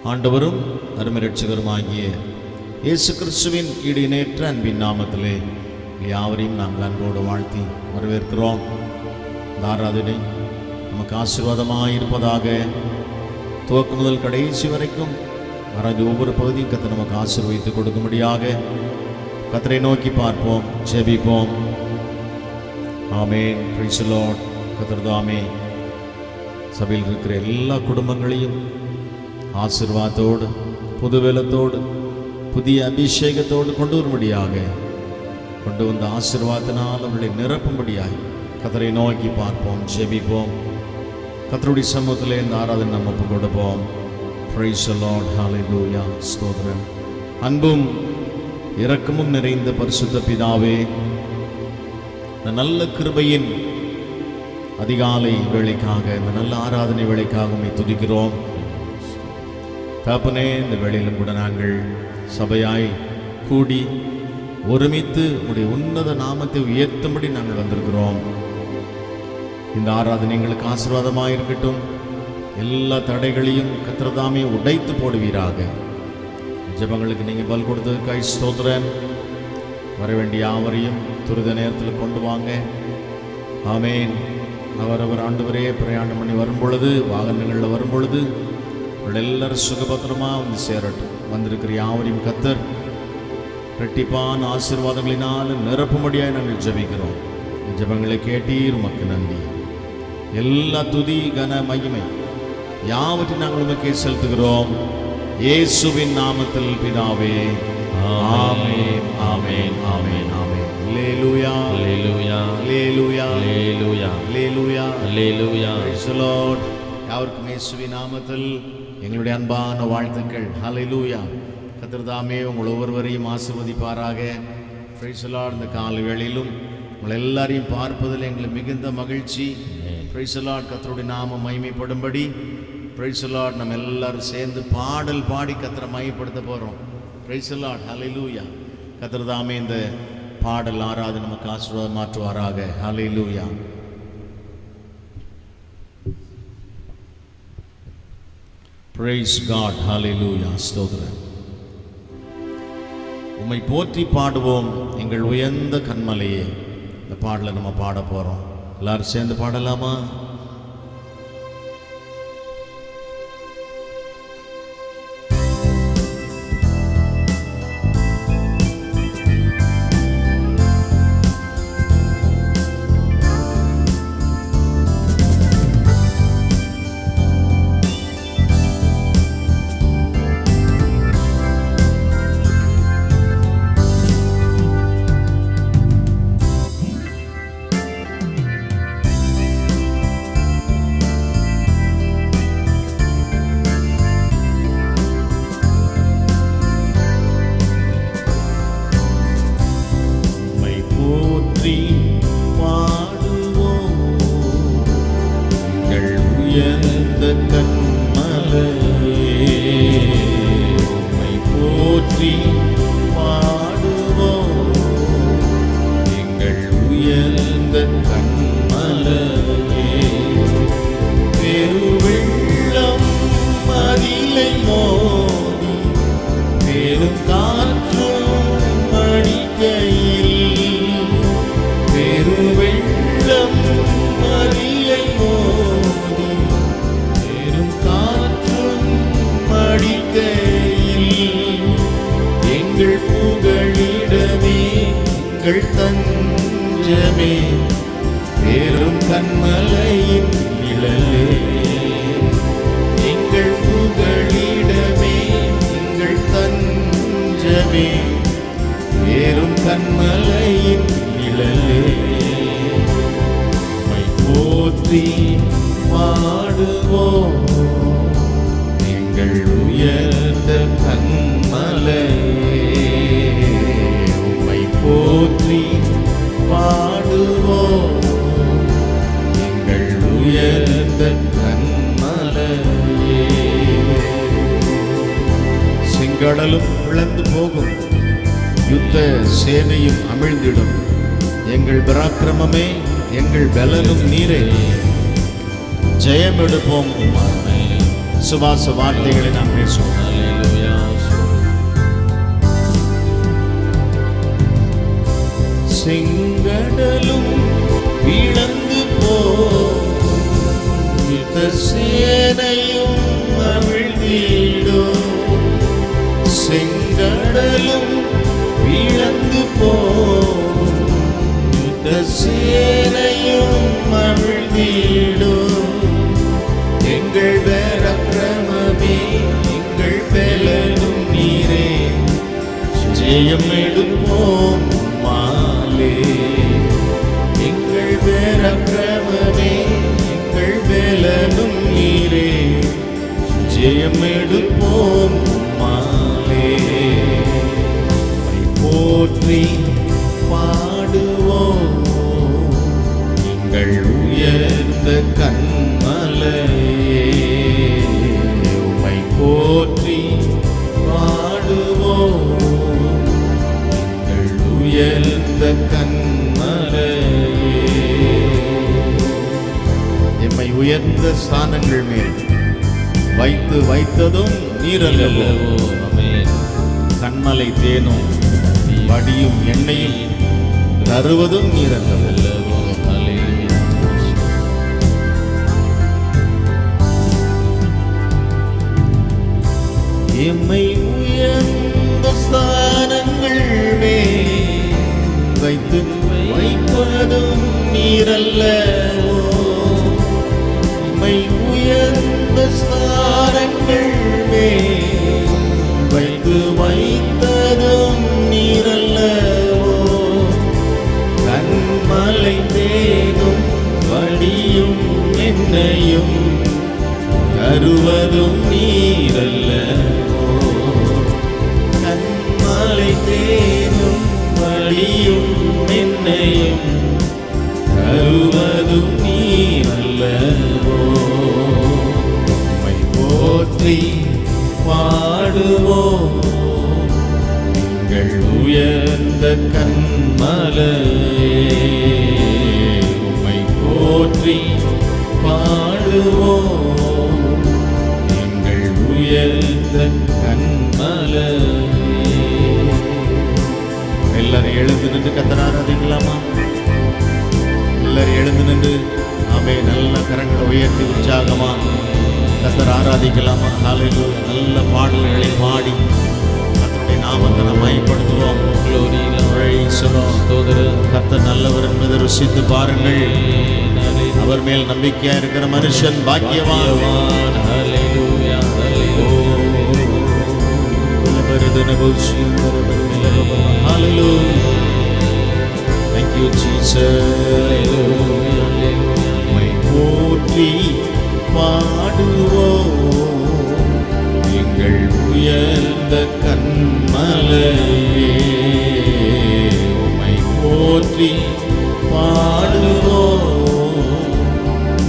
ஆண்டவரும் அருமை இரட்சகருமாகிய இயேசு கிறிஸ்துவின் இடைநேற்ற அன்பின் நாமத்திலே யாவரையும் நாங்கள் அன்போடு வாழ்த்தி வரவேற்கிறோம். இந்த ஆராதனை நமக்கு ஆசீர்வாதமாக இருப்பதாக. துவக்கம் முதல் கடைசி வரைக்கும் ஆராய்ந்து ஒவ்வொரு பகுதியும் கர்த்தர் நமக்கு ஆசீர்வதித்து கொடுக்கும்படியாக கர்த்தரை நோக்கி பார்ப்போம், ஜெபிப்போம். ஆமென். Praise the Lord. கர்த்தர் தாமே சபையில் இருக்கிற எல்லா குடும்பங்களையும் ஆசீர்வாதத்தோடு, புதுவெலத்தோடு, புதிய அபிஷேகத்தோடு கொண்டு வரும்படியாக, கொண்டு வந்த ஆசீர்வாதத்தினால் அவர்களை நிரப்பும்படியாக கர்த்தரை நோக்கி பார்ப்போம், ஜெபிப்போம். கர்த்தருடைய சமூகத்திலே இந்த ஆராதனை நம்ம ஒப்பு கொடுப்போம். Praise the Lord. ஹல்லேலூயா. ஸ்தோத்திரம். அன்பும் இரக்கமும் நிறைந்த பரிசுத்த பிதாவே, இந்த நல்ல கிருபையின் அதிகாலை வேளைக்காக, இந்த நல்ல ஆராதனை வேளைக்காக உம்மை துதிக்கிறோம் தகப்பனே. இந்த வேளையிலும் கூட நாங்கள் சபையாய் கூடி ஒருமித்து உடைய உன்னத நாமத்தை உயர்த்தும்படி நாங்கள் வந்திருக்கிறோம். இந்த ஆராதனை எங்களுக்கு ஆசீர்வாதமாக இருக்கட்டும். எல்லா தடைகளையும் கர்த்தர் தாமே உடைத்து போடுவீராக. ஜெபங்களுக்கு நீங்கள் பல் கொடுத்ததுக்காய் ஸ்தோத்திரம். வர வேண்டிய யாவரையும் துரித நேரத்தில் கொண்டு வாங்க. ஆமேன். அவரவர் ஆண்டவரே பிரயாணம் பண்ணி வரும் பொழுது, வாகனங்களில் வரும் பொழுது எல்லாரும் சுகபத்திரமாக வந்து சேரட்டும். வந்திருக்கிற யாவரையும் கர்த்தர் இரட்டிப்பான ஆசீர்வாதங்களினால் நிரப்பும்படியாக நாங்கள் ஜெபிக்கிறோம். ஜெபங்களை கேட்டீர், உமக்கு நன்றி. எல்லா துதி கன மகிமை யாவற்றையும் நாங்கள் உமக்கே செலுத்துகிறோம், இயேசுவின் நாமத்தில் பிதாவே. ஆமென், ஆமென், ஆமென், ஆமென். அல்லேலூயா, அல்லேலூயா, அல்லேலூயா, அல்லேலூயா, அல்லேலூயா, அல்லேலூயா. Praise the Lord. யாவருக்கும் இயேசுவின் நாமத்தில் எங்களுடைய அன்பான வாழ்த்துக்கள். ஹல்லேலூயா. கர்த்தர் தாமே உங்கள் ஒவ்வொருவரையும் ஆசீர்வதிப்பாராக. Price the Lord. இந்த காலை வேளையிலும் உங்களை எல்லாரையும் பார்ப்பதில் எங்களுக்கு மிகுந்த மகிழ்ச்சி. Price the Lord. கர்த்தருடைய நாமம் மகிமைப்படும்படி பிரைஸ் தி லார்ட் நம்ம எல்லாரும் சேர்ந்து பாடல் பாடி கர்த்தரை மகிமைப்படுத்த போகிறோம். Praise the Lord. ஹல்லேலூயா. கர்த்தர் தாமே இந்த பாடல் ஆராதனை நமக்கு ஆசீர்வாதம் மாற்றுவாராக. ஹல்லேலூயா. Price God. ஹல்லேலூயா. ஸ்தோத்திரம். உம்மை போற்றி பாடுவோம் எங்கள் உயர்ந்த கன்மலையே. இந்த பாடலை நம்ம பாட போகிறோம். எல்லாரும் சேர்ந்து பாடலாமா? தஞ்சமே பெரும் கன்மலையின் நிழலே, எங்கள் புகழிடமே எங்கள் தஞ்சமே பெரும் கன்மலையின் நிழலே. உம்மை போற்றி பாடுவோம் எங்கள் உயர்ந்த கன்மலையே. உம்மை போற்றி பாடுவோம் எங்கள் உயர்ந்த கன்மலையே. செங்கடலும் பிளந்து போகும், யுத்த சேனையும் அமிழ்ந்திடும். எங்கள் பராக்கிரமமே எங்கள் பலனும் நீரே, ஜெயம் எடுப்போம். சுவாச வார்த்தைகளை நாம் பேசுவோம். செங்கடலும் இழந்து போகும், யுத்த சேனையும் அவிழ்ந்திடும். செங்கடலும் இழந்து போகும், யுத்த சேனையும் அவிழ்ந்திடும். எங்கள் பராக்கிரமமே, எங்கள் பலனும் நீரே, ஜெயம் எடுப்போம் மாலே. எங்கள் பராக்கிரமமே, எங்கள் பலனும் நீரே, ஜெயம் எடுப்போம் மாலே. போற்றி பாடுவோம் எங்கள் உயர்ந்த கன்மலையே. உம்மை போற்றி பாடுவோம் எங்கள் உயர்ந்த கன்மலையே. எம்மை உயர்ந்த ஸ்தானங்கள் மேல் வைத்ததும் நீரல்லவோ. கண்மலை தேனும் வடியும் எண்ணெயும் தருவதும் நீரல்லவோ. எம்மை உயர்ந்த ஸ்தானங்கள் மேல் வைப்பதும் நீரல்லவோ. எம்மை உயர்ந்த ஸ்தானங்கள் மேல் வைத்ததும் நீரல்லவோ. கண்மலை தேனும் வடியும் எண்ணெயும் தருவதும் நீரல்லவோ. கண்மலை தேனும் வடியும் எண்ணெயும் தருவதும் நீரல்லவோ. உம்மை போற்றி பாடுவோம் எங்கள் உயர்ந்த கன்மலையே. உம்மை போற்றி பாடுவோம் எங்கள் உயர்ந்த கன்மலையே. எல்லாரும் எழுந்து நின்று கர்த்தரை ஆராதிக்கலாமா? எல்லாரும் எழுந்து நின்று ஆமே நல்ல கரங்களை உயர்த்தி உற்சாகமா கர்த்தரை ஆராதிக்கலாமா? ஹல்லேலூயா. நல்ல பாடல்களை பாடி கர்த்தருடைய நாமத்தை நாம் மகிமைப்படுத்துவோம். கர்த்தர் நல்லவர் என்பதை ருசித்து பாருங்கள். அவர் மேல் நம்பிக்கையா இருக்கிற மனுஷன் பாக்கியவான். Thank you, Jesus. உம்மை போற்றி பாடுவோம் எங்கள் உயர்ந்த கன்மலையே. உம்மை போற்றி பாடுவோம்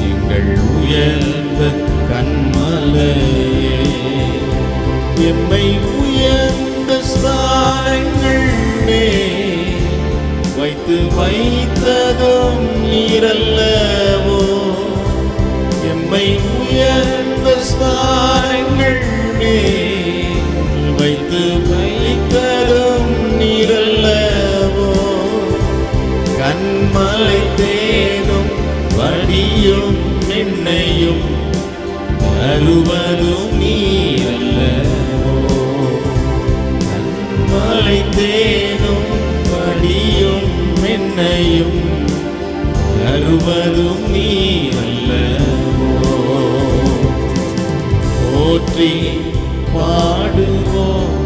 எங்கள் உயர்ந்த கன்மலையே. எம்மை உயர்ந்த ஸ்தானங்கள் வைத்ததும் நீரல்லவோ. எம்மை உயர்ந்த ஸ்தானங்கள் வைத்ததும் நீரல்லவோ. கண்மலை தேனும் வடியும் எண்ணெயும் தருவதும் நீரல்லவோ. கண்மலை தேனும் வடியும் எண்ணெயும் தருவதும் நீரல்லவோ. போற்றி பாடுவோம்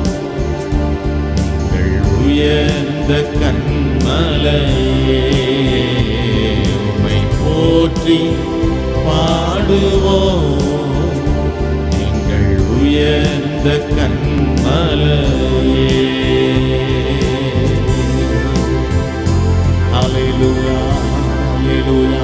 எங்கள் உயர்ந்த கன்மலையே. உம்மை போற்றி பாடுவோம் எங்கள் உயர்ந்த கன்மலையே. ஹல்லேலூயா, ஹல்லேலூயா,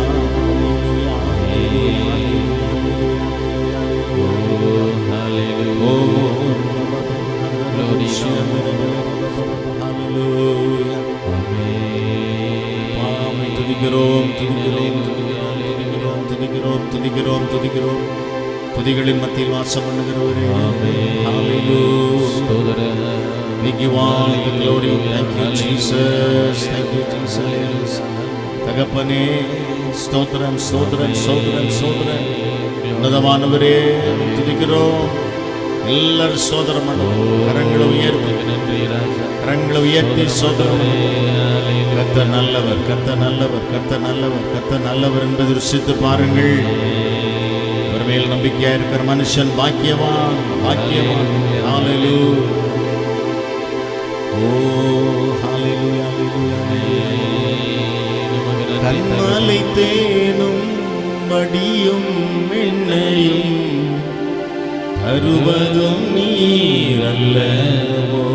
துதிக்கிறோம், துதிக்கிறோம், துதிக்கிறோம், துதிக்கிறோம், துதிக்கிறோம், துதிக்கிறோம். துதிகளின் மத்தியில் வாசம் பண்ணுகிறவரே. We give all the glory. Thank you Jesus. Thank you Jesus. தகப்பனே ஸ்தோத்திரம் ஸ்தோத்திரம் ஸ்தோத்திரம் ஸ்தோத்திரம். உன்னதமானவரே துதிக்கிறோம். எல்லாரும் ஸ்தோத்திரம் பண்ணுவோம். கரங்களை உயர்த்தி கரங்களை உயர்த்தி ஸ்தோத்திரம். கர்த்தர் நல்லவர், கர்த்தர் நல்லவர், கர்த்தர் நல்லவர், கர்த்தர் நல்லவர் என்பதை ருசித்து பாருங்கள். அவர் மேல் நம்பிக்கையா இருக்கிற மனுஷன் பாக்கியவான், பாக்கியவான். ஹalleluya. ஓ ஹalleluya ஹalleluya. கண்மலை தேனும் மடியும் எண்ணெயும் தருவதும் நீரல்லவோ.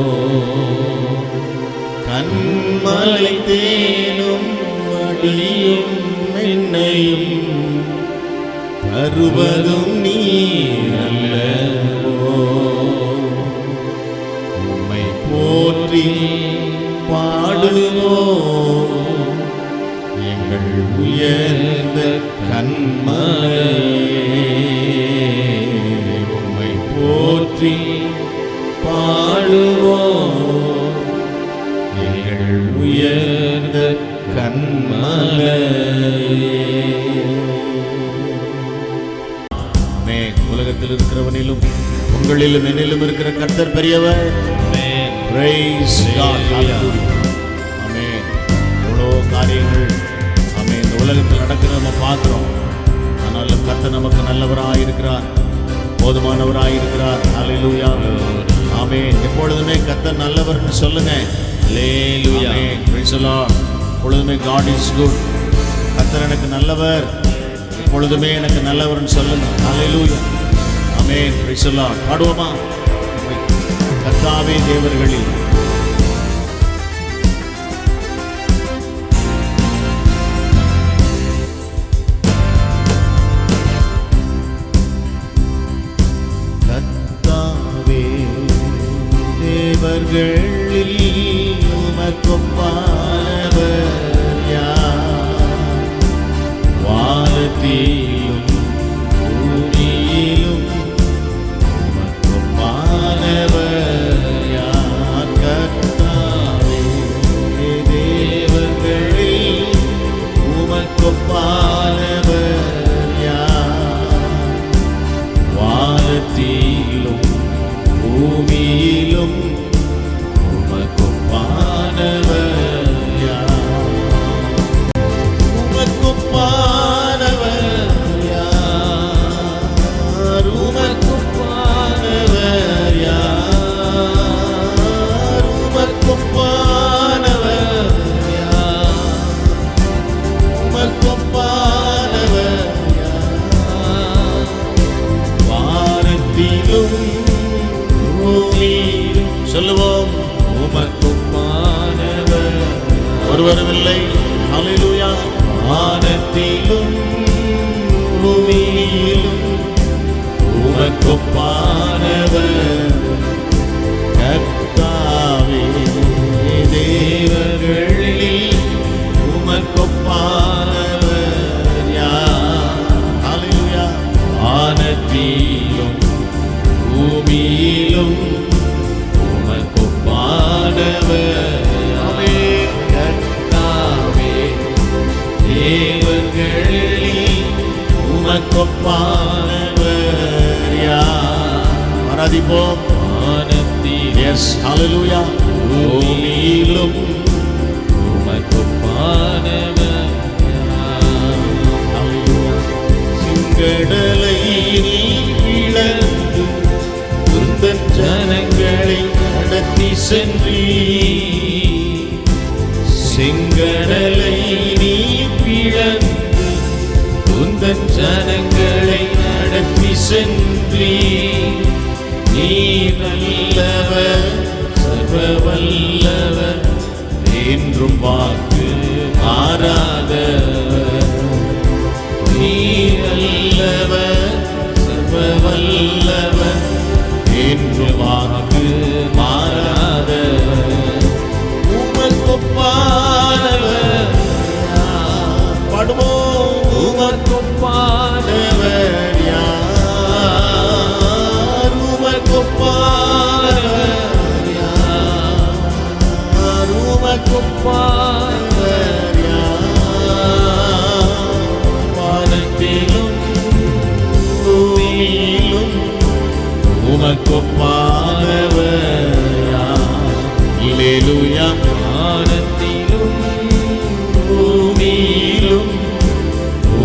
கண்மலை தேனும் மடியும் எண்ணெயும் தருவதும் நீரல்லவோ. உம்மை போற்றி பாடுவோம் எங்கள் உயர்ந்த கண்மலையே. உம்மை போற்றி பாடுவோம் எங்கள் உயர்ந்த கண்மலையே. உலகத்தில் இருக்கிறவனிலும் உங்களிலும் என்னிலும் இருக்கிற கர்த்தர் பெரியவர். Praise God. ஆமென். எவ்வளோ காரியங்கள் ஆமென் இந்த உலகத்தில் நடக்கிறது நம்ம பார்க்கிறோம். ஆனாலும் கர்த்தர் நமக்கு நல்லவராக இருக்கிறார், போதுமானவராக இருக்கிறார். ஹalleluya. ஆமென். எப்பொழுதுமே கர்த்தர் நல்லவர்னு சொல்லுங்க. ஹalleluya. Praise the Lord. எப்பொழுதுமே God is good. கர்த்தர் எனக்கு நல்லவர், எப்பொழுதுமே எனக்கு நல்லவர்னு சொல்லுங்க. ஹalleluya. ஆமென். Praise the Lord. பாடுவோமா? கர்த்தாவே தேவர்களில் கர்த்தாவே தேவர்களில் உமக்கொப்பானவர் யார்? வானத்திலும் பூமியிலும் உமக்கொப்பானவர் யார்? கர்த்தாவே தேவர்களில் உமக்கொப்பானவர் யார்? வானத்திலும் பூமியிலும் உமக்கொப்பானவர் யார்? உமக்கொப்பானவர் யார்? உமக்கொப்பானவர் யார்? உமக்கொப்பானவர் யார்? உமக்கொப்பானவர் யார்? வானத்திலும் பூமியிலும் சொல்லுவோம் உமக்கொப்பானவர் ஒருவரும் இல்லை. ஹalleluya. வானத்திலும் பூமியிலும் உமக்கொப்பானவர் கர்த்தாவே தேவர்களில் உமக்கொப்பானவர் யார்? ஹalleluya. வானத்திலும் பூமியிலும் உமக்கொப்பானவர் கர்த்தாவே தேவர்களில் உமக்கொப்பானவர் யார்? ஆராதிப்போம். வானத்திலும் எஸ் ஹalleluya. பூமியிலும் உமக்கொப்பானவர் யார்? ஹalleluya. சிங்கடலை நீ பிளந்து உந்தன் ஜனங்களை நடத்தி சென்றீ. சிங்கடலை நீ பிளந்து உந்தன் ஜனங்களை நடத்தி சென்றீ. நீ நல்லவர், சர்வ வல்லவர், என்றும் வாக்கு மாறாதவர். நீ நல்லவர், சர்வ வல்லவர், என்று வாக்கு மாறாதவர். உமக்கொப்பானவர் யார்? பாடுவோம். உமக்கொப்பானவர் யார்? உமக்கொப்பானவர் யார்? அல்லேலூயா. வானத்திலும் பூமியிலும்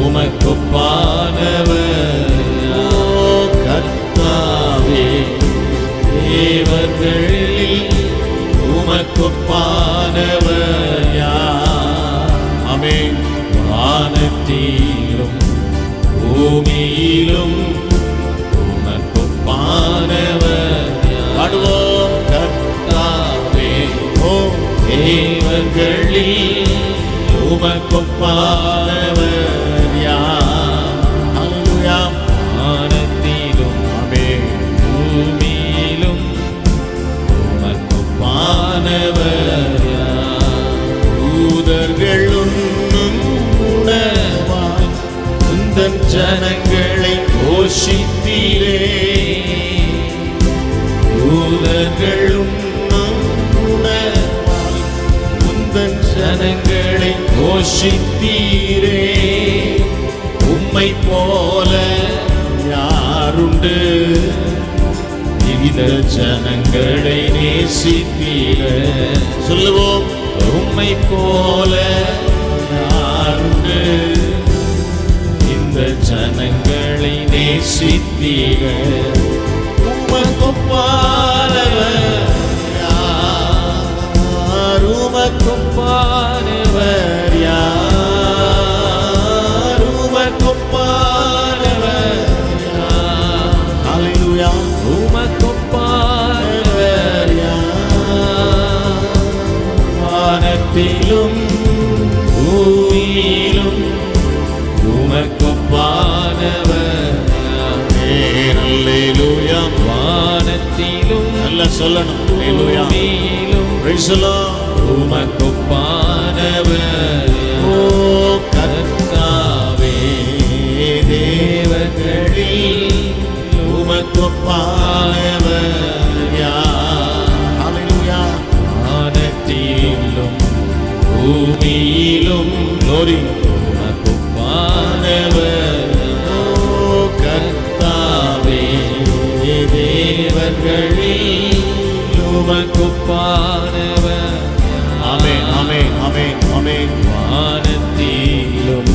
உமக்கொப்பானவர் யார்? கர்த்தாவே, தேவர்களில் உமக்கொப்பானவர் யார்? ஆமென். வானத்திலும் பூமியிலும் உமக்கொப்பானவர் யார்? பாடுவோம். கர்த்தாவே, ஓ தேவர்களில் உமக்கொப்பானவர் யார்? அல்லேலூயா. வானத்திலும் ஆமென். பூமியிலும் உமக்கொப்பானவர் யார்? தூதர்கள் உண்ணும் உணவாய் உந்தன் ஜனங்களை போஷித்தீரே. தூதர்கள் உண்ணும் உணவாய் உந்தன் ஜனங்களை போஷித்தீரே. உம்மை போல யாருண்டு? இந்த ஜனங்களை நேசித்தீர. சொல்லுவோம். உம்மை போல யாருண்டு? இந்த ஜனங்களை நேசித்தீர. உமக்கொப்பானவர் யார்? உமக்கொப்பானவர் யார்? உமக்கொப்பானவர் யார்? அல்லேலூயா. உமக்கொப்பானவர் யார்? வானத்திலும் பூமியிலும் உமக்கொப்பானவர் யார்? அல்லேலூயா. வானத்திலும் நல்லா சொல்லணும். அல்லேலூயா. பூமியிலும் Praise the Lord. உமக்கொப்பானவர் ஓ யார்? கர்த்தாவே, தேவர்களில் உமக்கொப்பானவர் யார்? அல்லேலூயா. வானத்திலும் பூமியிலும் Glory. உமக்கொப்பானவர் ஓ கர்த்தாவே, தேவர்களில் உமக்கொப்பானவர் ஆமென், ஆமென், ஆமென், ஆமென். வானத்திலும்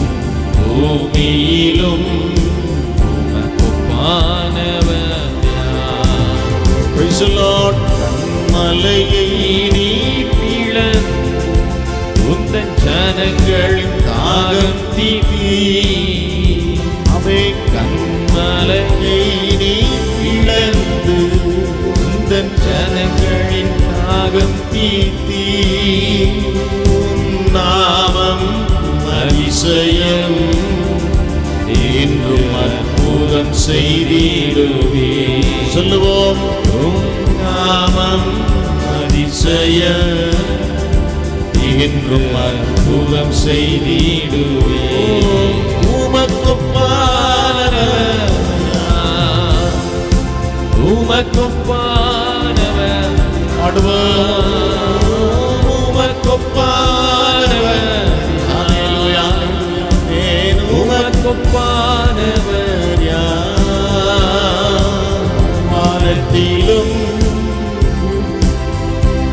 பூமியிலும் உமக்கொப்பானவர் யார்? Praise the Lord. கன்மலையை நீ பிளந்து உந்தன் ஜனங்களின் தாகம் தீர்த்தி. ஆமென். மலையை நீ இழந்து உந்தன் ஜனங்களின் தாகம் தீர்த்தி. உன் நாமம் அதிசயம் என்றும் அற்புதம் செய்திடுவே. சொல்லுவோம். உம் நாமம் அதிசயம் என்றும் அற்புதம் செய்திடுவே. உமக்கொப்பானவர் யார்? உமக்கொப்பானவர் பாடுவோம். உமக்கொப்பானவர். அல்லேலூயா. ஏன் உமக்கொப்பானவர் யார்? வானத்திலும்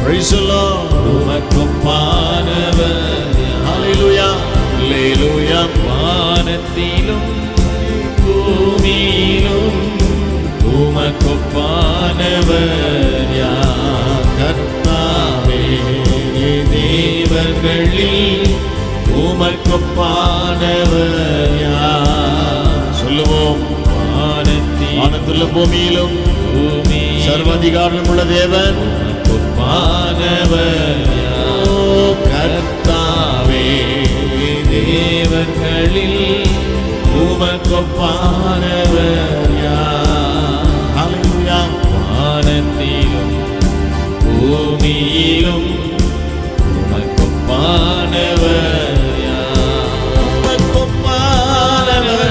Praise the Lord. உமக்கொப்பானவர் யார்? Hallelujah. Hallelujah. வானத்திலும் பூமியிலும் உமக்கொப்பானவர் யார்? கர்த்தாவே, தேவர்களில் உமக்கொப்பானவர் யார்? சொல்லுவோம். வானத்திலும் பூமியிலும் பூமியிலும் சர்வதிகாரம் உள்ள தேவன் உமக்கொப்பானவர் யார்? ஓ கர்த்தாவே, தேவர்களில் உமக்கொப்பானவர் யார்? Hallelujah. வானத்திலும் பூமியிலும் உமக்கொப்பானவர் யார்? உமக்கொப்பானவர்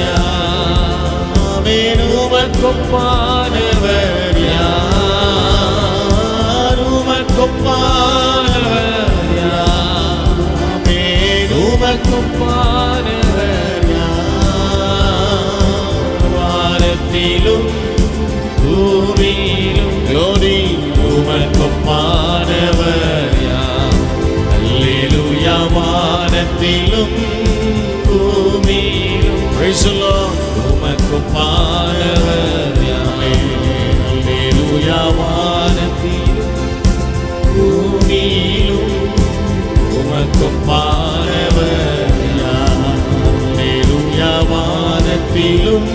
யார்? ஆமென். உமக்கொப்பானவர் யார்? உமக்கொப்பானவர் யார்? ஆமென். உமக்கொப்பானவர் யார்? வானத்திலும் Praise the Lord. உமக்குப்பானவர் யார்? Hallelujah. வானத்திலும் பூமியிலும் உமக்குப்பானவர் யார்? Hallelujah. வானத்திலும்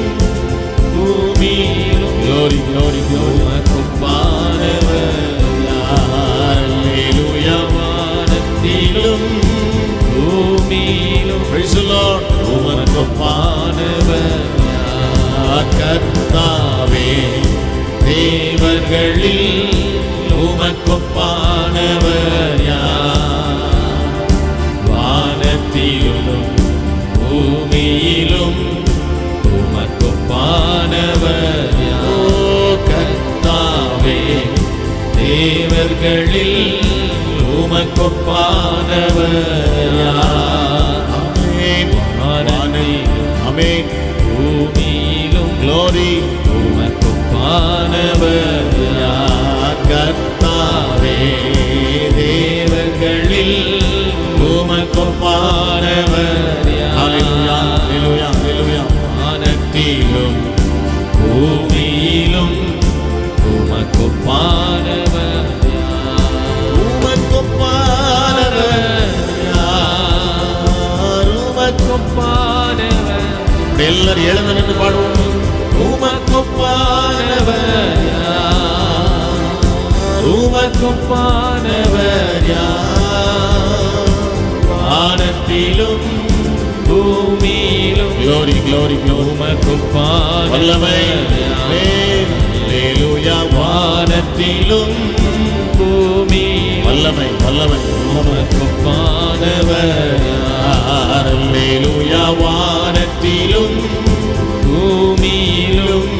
பூமியிலும் Glory, glory, glory. உமக்குப்பானவர் யார்? Hallelujah. வானத்திலும் பூமியிலும் Praise the Lord. உமக்குப்பானவர் யார்? கர்த்தாவே தேவர்களில் உமக்குப்பானவர் யார்? வானத்திலும் பூமியிலும் உமக்குப்பானவர் யார்? கர்த்தாவே தேவர்களில் உமக்குப்பானவர் யார்? வானத்திலும் Amen. பூமியிலும் Glory. உமக்குப்பானவர் யார்? கர்த்தாவே தேவர்களில் உமக்குப்பானவர் Hallelujah. யார்? Hallelujah. Hallelujah. வானத்திலும் பூமியிலும் உமக்குப்பானவர் யார்? உமக்குப்பானவர் யார்? உமக்குப்பானவர் எல்லாரும் எழுந்து நின்று பாடுவோம். உமக்குப்பானவர் யார்? உமக்குப்பானவர் யார்? வானத்திலும் பூமியிலும் Glory, glory, glory. வல்லமை. உமக்குப்பானவர் யார்? Hallelujah. வானத்திலும் பூமியிலும் வல்லமை, வல்லமை, வல்லமை. உமக்குப்பானவர் யார்? Hallelujah. வானத்திலும் பூமியிலும்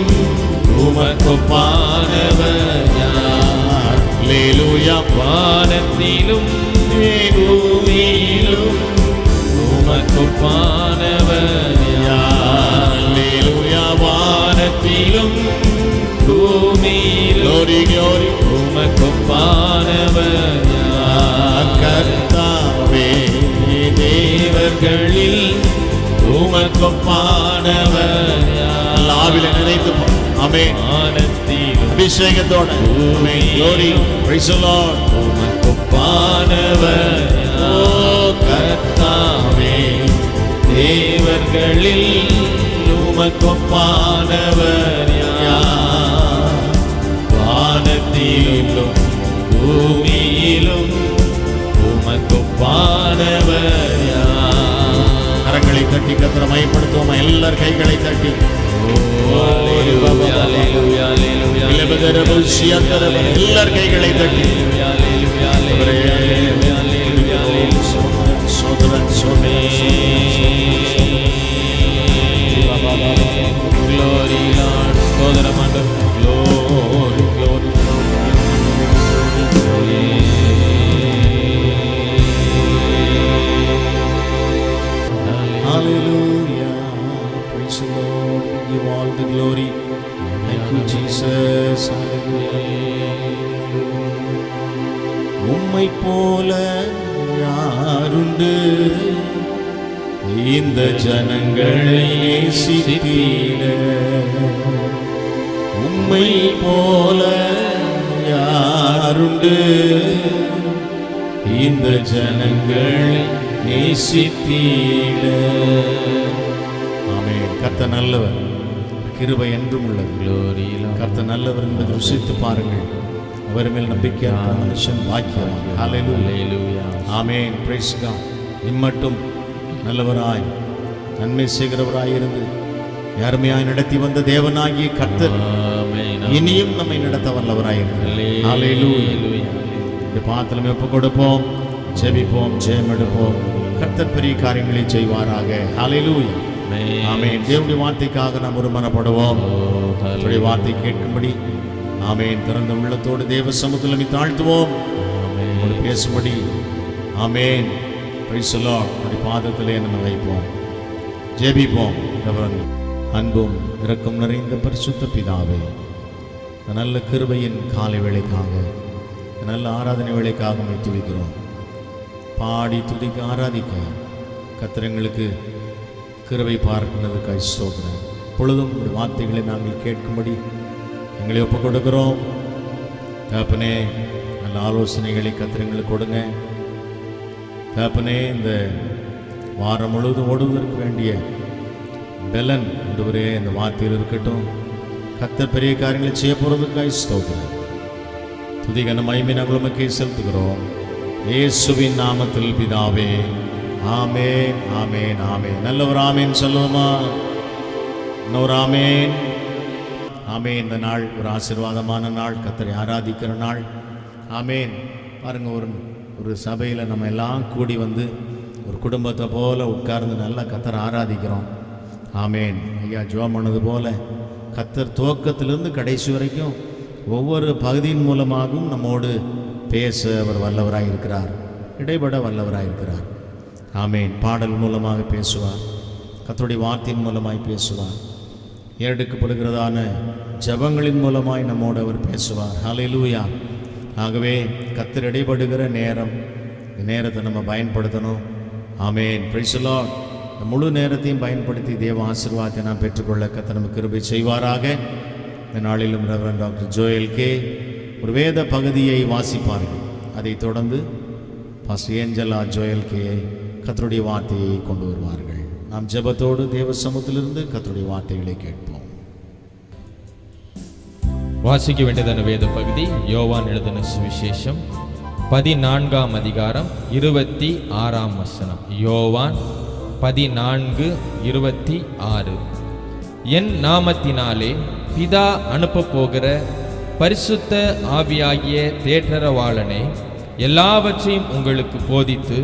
உமக்குப்பானவர் யார்? Hallelujah. வானத்திலும் பூமியிலும் உமக்குப்பானவர் யார்? Hallelujah. வானத்திலும் பூமியிலும் Glory, glory. உமக்குப்பானவர் யார்? கர்த்தாவே தேவர்களில் உமக்குப்பானவர் யார்? ஆவில நினைத்து ஆமென். வானத்திலும் அபிஷேகத்தோட ஆமென். Glory. Praise the Lord. உமக்குப்பானவர் யார்? கர்த்தாவே தேவர்களில் உமக்குப்பானவர் யார்? வானத்திலும் பூமியிலும் உமக்குப்பானவர் யார்? கரங்களை தட்டி கர்த்தரை மகிமைப்படுத்துவோம். எல்லார் கைகளை தட்டி Hallelujah, hallelujah, hallelujah, எல்லார் கைகளை தட்டி சோதரன் Glory, Lord. சோதரம் ஆண்டவர். Glory, glory. Hallelujah. Praise the Lord. We give all the glory. Thank you, Jesus. Hallelujah. உம்மை போல யாருண்டு இந்த ஜனங்களை நேசித்திட? உம்மை போல யாருண்டு இந்த ஜனங்களை நேசித்திட? ஆமென். கர்த்தர் நல்லவர், கிருபை என்றும் உள்ளது. Glory, Lord. கர்த்தர் நல்லவர் என்பதை ருசித்து பாருங்கள். அவர் மேல் நம்பிக்கையான மனுஷன் பாக்கியவான். ஹல்லேலூயா. Hallelujah. ஆமென். Praise God. இம்மட்டும் நல்லவராய் நன்மை செய்கிறவராய் இருந்து யாருமையாய் நடத்தி வந்த தேவனாகிய கர்த்தர் Amen. இனியும் நம்மை நடத்த வல்லவராய் இருக்கிறார். ஹல்லேலூயா. இந்த பாத்திரம் ஒப்பு கொடுப்போம், ஜெபிப்போம், ஜெயம் எடுப்போம். கர்த்தர் பெரிய காரியங்களை செய்வாராக. ஹல்லேலூயா. ஆமென். தேவனுடைய வார்த்தைக்காக நாம் ஒருமனப்படுவோம். அவருடைய வார்த்தை கேட்கும்படி ஆமென் திறந்த உள்ளத்தோடு தேவ சமூகத்தில் தாழ்த்துவோம். அவரோடு பேசும்படி ஆமென். Praise the Lord. அவருடைய பாதத்திலே நம்ம வைப்போம், ஜெபிப்போம். அன்பும் இரக்கம் நிறைந்த பரிசுத்த பிதாவே, இந்த நல்ல கிருபையின் காலை வேளைக்காக, இந்த நல்ல ஆராதனை வேளைக்காக உம்மை துதிக்கிறோம். பாடி துதிக்க ஆராதிக்க கர்த்தர் எங்களுக்கு கிருபை பார்க்கிறதுக்காய் ஸ்தோத்திரம். பொழுதும் உங்களுடைய வார்த்தைகளை நாங்கள் கேட்கும்படி எங்களை ஒப்புக் கொடுக்கிறோம். தகப்பனே, நல்ல ஆலோசனைகளை கர்த்தர் கொடுங்க. தகப்பனே, இந்த வாரம் முழுவதும் ஓடுவதற்கு வேண்டிய பலன் ஆண்டவரே இந்த வார்த்தையில் இருக்கட்டும். கர்த்தர் பெரிய காரியங்களை செய்ய போகிறதுக்காய் ஸ்தோத்திரம். துதிகன மகிமை நாங்கள் உமக்கே செலுத்துகிறோம். இயேசுவின் நாமத்தில் பிதாவே, ஆமேன், ஆமேன், ஆமேன். நல்ல ஒரு ஆமேன் சொல்லுவோமா? இன்னொரு ஆமேன், ஆமேன். இந்த நாள் ஒரு ஆசீர்வாதமான நாள், கர்த்தரை ஆராதிக்கிற நாள். ஆமேன். பாருங்க, ஒரு சபையில் நம்ம எல்லாம் கூடி வந்து ஒரு குடும்பத்தை போல உட்கார்ந்து நல்லா கர்த்தரை ஆராதிக்கிறோம். ஆமேன். ஐயா ஜெபம் பண்ணது போல கர்த்தர் துவக்கத்திலிருந்து கடைசி வரைக்கும் ஒவ்வொரு பகுதியின் மூலமாகவும் நம்மோடு பேச அவர் வல்லவராக இருக்கிறார், இடைபட வல்லவராக இருக்கிறார். ஆமேன். பாடல் மூலமாக பேசுவார், கர்த்தருடைய வார்த்தையின் மூலமாய் பேசுவார், ஏறெடுக்கப்படுகிறதான ஜெபங்களின் மூலமாய் நம்மோடு அவர் பேசுவார். ஹல்லேலூயா. ஆகவே கர்த்தர் இடைபடுகிற நேரம், இந்த நேரத்தை நம்ம பயன்படுத்தணும். ஆமேன். Praise the Lord. இந்த முழு நேரத்தையும் பயன்படுத்தி தேவ ஆசீர்வாதத்தை நாம் பெற்றுக்கொள்ள கர்த்தர் நமக்கு கிருபை செய்வாராக. இந்த நாளிலும் ரெவரண்ட் டாக்டர் ஜோயல் கே ஒரு வேத பகுதியை வாசிப்பார்கள். அதைத் தொடர்ந்து பாஸ்டர் ஏஞ்சலா ஜோயல் கே கர்த்தருடைய வார்த்தையை கொண்டு வருவார்கள். நாம் ஜெபத்தோடு தேவ சமூகத்திலிருந்து கர்த்தருடைய வார்த்தைகளை கேட்போம். வாசிக்க வேண்டியதான வேத பகுதி யோவான் எழுதின சுவிசேஷம் 14ஆம் அதிகாரம் 26ஆம் வசனம். யோவான் 14:26. என் நாமத்தினாலே பிதா அனுப்ப போகிற பரிசுத்த ஆவியாகிய தேற்றரவாளனே எல்லாவற்றையும் உங்களுக்கு போதித்து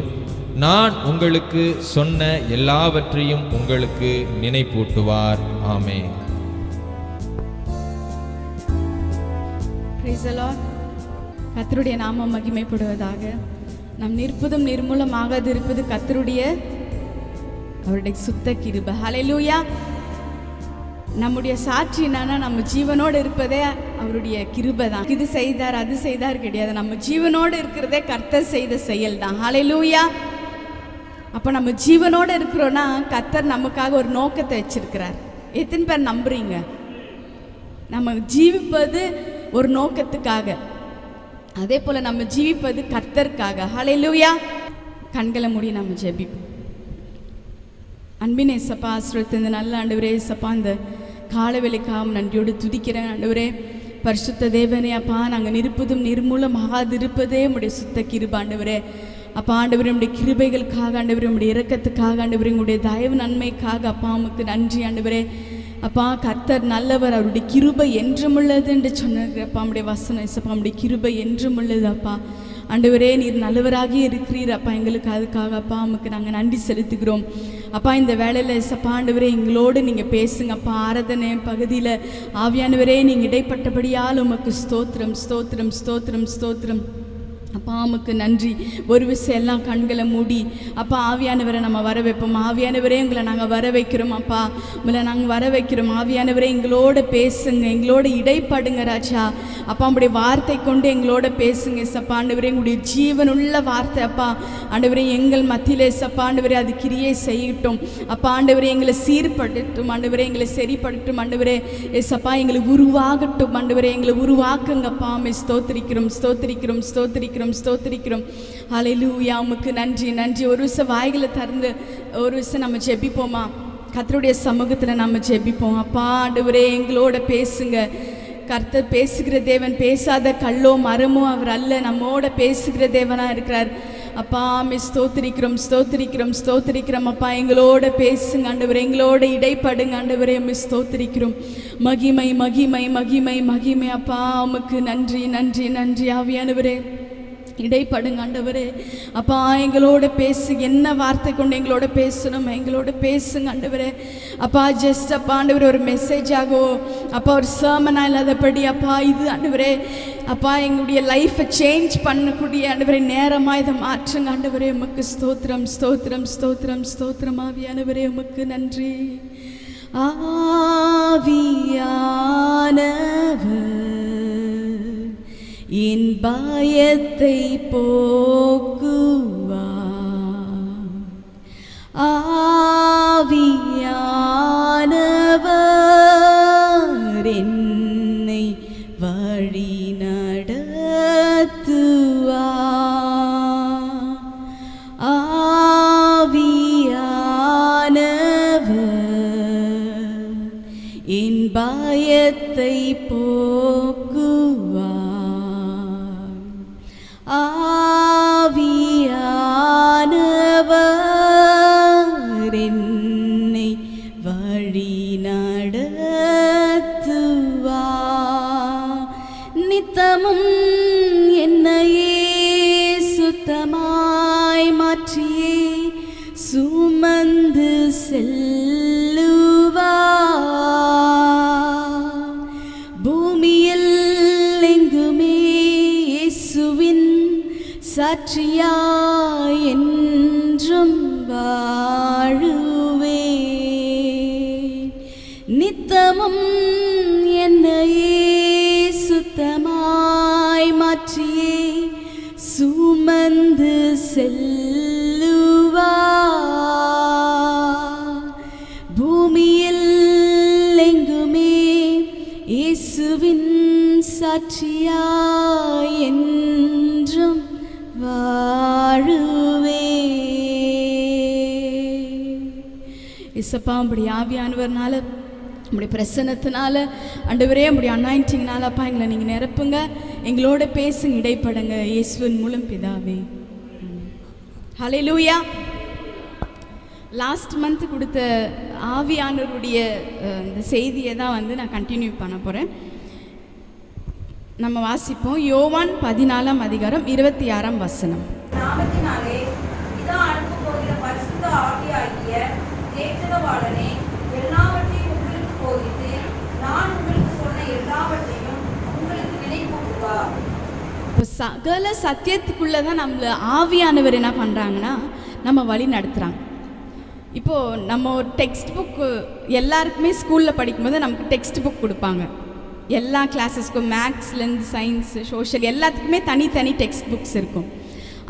நான் உங்களுக்கு சொன்ன எல்லாவற்றையும் உங்களுக்கு நினைப்பூட்டுவார். ஆமென். Praise the Lord. கர்த்தருடைய நாமம் மகிமைப்படுவதாக. நம் நிற்பதும் நிர்மூலமாக இருப்பது கர்த்தருடைய அவருடைய சுத்த கிருபை. ஹல்லேலூயா. நம்முடைய சாட்சி என்னன்னா, நம்ம ஜீவனோடு இருப்பதே அவருடைய கிருபை தான். இது செய்தார் அது செய்தார் கிடையாது, நம்ம ஜீவனோடு இருக்கிறதே கர்த்தர் செய்த செயல் தான். ஹல்லேலூயா. அப்போ நம்ம ஜீவனோடு இருக்கிறோன்னா கர்த்தர் நமக்காக ஒரு நோக்கத்தை வச்சிருக்கிறார். எத்தனை பேர் நம்புறீங்க? நம்ம ஜீவிப்பது ஒரு நோக்கத்துக்காக, அதே போல் நம்ம ஜீவிப்பது கர்த்தருக்காக. ஹல்லேலூயா. கண்களை மூடி நம்ம ஜெபிப்போம். அன்பின் ஏசப்பா, ஆசீர்வதித்த நல்ல ஆண்டவரே ஏசப்பா, இந்த காலவெளிக்காக நன்றியோடு துதிக்கிறேன் ஆண்டவரே. பரிசுத்த தேவனே அப்பா, நாங்கள் நிற்பதும் நிர்மூலமாகாதிருப்பதே உடைய சுத்த கிருபை ஆண்டவரே. அப்பா ஆண்டவரே, உடைய கிருபைகளுக்காக ஆண்டவரே, உடைய இரக்கத்துக்காக ஆண்டவரே, உங்களுடைய தயவு நன்மைக்காக அப்பா உமக்கு நன்றி ஆண்டவரே. அப்பா கர்த்தர் நல்லவர், அவருடைய கிருபை என்றும் உள்ளது என்று சொன்னார் அப்பா. உடைய வசனம் ஏசப்பா, உடைய கிருபை என்றும் உள்ளது அப்பா. ஆண்டவரே, நீர் நல்லவராகவே இருக்கிறீர் அப்பா. எங்களுக்கு அதுக்காக அப்பா உமக்கு நாங்கள் நன்றி செலுத்துகிறோம் அப்பா. இந்த வேளையில் ஏசப்பா ஆண்டவரே, எங்களோடு நீங்கள் பேசுங்க அப்பா. ஆராதனை பகுதியில் ஆவியானவரே, நீங்கள் இடைப்பட்டபடியால் உமக்கு ஸ்தோத்திரம், ஸ்தோத்திரம், ஸ்தோத்திரம், ஸ்தோத்திரம் அப்பா. உமக்கு நன்றி. ஒரு விஷயம் எல்லாம் கண்களை மூடி அப்பா ஆவியானவரை நம்ம வர வைப்போம். ஆவியானவரே, உங்களை நாங்கள் வர வைக்கிறோம் அப்பா. உங்களை நாங்கள் வர வைக்கிறோம். ஆவியானவரே, எங்களோட பேசுங்க, எங்களோட இடைப்படுங்க ராஜா அப்பா. உங்களுடைய வார்த்தை கொண்டு எங்களோட பேசுங்க சப்பா ஆண்டவரே. உங்களுடைய ஜீவனுள்ள வார்த்தை அப்பா ஆண்டவரே எங்கள் மத்தியிலே சப்பா ஆண்டவரே அது கிரியை செய்யட்டும் அப்பா. ஆண்டவரே எங்களை சீர்படுத்தும் ஆண்டவரே, எங்களை சரிப்படுத்தும் ஆண்டவரே ஏசப்பா. எங்களை உருவாகட்டும் ஆண்டவரே, எங்களை உருவாக்குங்கப்பா. அம்மை ஸ்தோத்திரிக்கிறோம், ஸ்தோத்திரிக்கிறோம், ஸ்தோத்திரிக்கிறோம், ஸ்தோத்திரிக்கிறோம். ஹல்லேலூயா. உமக்கு நன்றி, நன்றி. ஒரு விஷயம் வாய்களை திறந்து ஒரு விஷயம் நம்ம ஜெபிப்போமா? கர்த்தருடைய சமூகத்தில் நம்ம ஜெபிப்போம். அப்பா ஆண்டவரே, எங்களோட பேசுங்க. கர்த்தர் பேசுகிற தேவன், பேசாத கல்லோ மரமோ அவர் அல்ல, நம்மோட பேசுகிற தேவனாக இருக்கிறார் அப்பா. ஸ்தோத்திரிக்கிறோம், ஸ்தோத்திரிக்கிறோம், ஸ்தோத்திரிக்கிறோம் அப்பா. எங்களோட பேசுங்க ஆண்டவரே, எங்களோட இடைப்படுங்க ஆண்டவரே. ஸ்தோத்திரிக்கிறோம். மகிமை, மகிமை, மகிமை, மகிமை அப்பா. உமக்கு நன்றி, நன்றி, நன்றி ஆவியானவரே. இடைப்படுங்க ஆண்டவரே அப்பா. எங்களோட பேசு, என்ன வார்த்தை கொண்டு எங்களோட பேசணும் எங்களோட பேசுங்க ஆண்டவரே அப்பா. ஜஸ்ட் அப்பா ஆண்டவரே ஒரு மெசேஜாகோ அப்பா, ஒரு சர்மனா இல்லாதபடி அப்பா இது ஆண்டவரே அப்பா எங்களுடைய லைஃப்பை சேஞ்ச் பண்ணக்கூடிய ஆண்டவரே நேரமாக இதை மாற்றுங்க ஆண்டவரே. உமக்கு ஸ்தோத்திரம், ஸ்தோத்திரம், ஸ்தோத்திரம், ஸ்தோத்திரம் ஆவியானவரே. உமக்கு நன்றி. ஆவியானவர் என் பயத்தை போக்குவார். ஆவியானவர் என் பயத்தை போக்குவார். ஆவியானவர் என்னை வழி நடத்துவார். நித்தமும் என்னையே சுத்தமாய் மாற்றியே சுமந்து செல்லுவார். பூமியில் எங்குமே இயேசுவின் சாட்சியாய் என்றும் வாழுவே. நித்தமும் என்னையே சுத்தமாய் மாற்றியே சுமந்து செல்லுவார். பூமியில் எங்குமே இயேசுவின் சாட்சியாய் என்றும் வாழுவே. இசப்பா உம்முடைய ஆவியானவர்னால, உம்முடைய பிரசன்னத்தினால, ஆண்டவரே உம்முடைய அனாயிண்டிங்னால அப்பா எங்களை நீங்கள் நிரப்புங்க, எங்களோட பேசுங்க, இடைப்படுங்க, இயேசுவின் மூலம் பிதாவே. ஹல்லேலூயா. லாஸ்ட் மந்த் கொடுத்த ஆவியானவருடைய இந்த செய்தியை தான் நான் கண்டினியூ பண்ண போகிறேன். நம்ம வாசிப்போம். யோவான் 14ஆம் அதிகாரம் 26ஆம் வசனம். நாமத்தினாலே பிதா அனுப்பப் போகிற பரிசுத்த ஆவியாகிய தேற்றரவாளனே எல்லாவற்றையும் உங்களுக்கு போதித்து நான் உங்களுக்கு சொன்ன எல்லாவற்றையும் உங்களுக்கு நினைப்பூட்டுவார். இப்போ சகல சத்தியத்துக்குள்ளே தான் நம்மளை ஆவியானவர் என்ன பண்ணுறாங்கன்னா நம்ம வழி நடத்துகிறாங்க. இப்போது நம்ம ஒரு டெக்ஸ்ட் புக்கு எல்லாருக்குமே ஸ்கூலில் படிக்கும்போது நமக்கு டெக்ஸ்ட் புக் கொடுப்பாங்க. எல்லா கிளாஸஸ்க்கும் மேக்ஸ்லேருந்து சயின்ஸ், சோஷியல் எல்லாத்துக்குமே தனித்தனி டெக்ஸ்ட் புக்ஸ் இருக்கும்.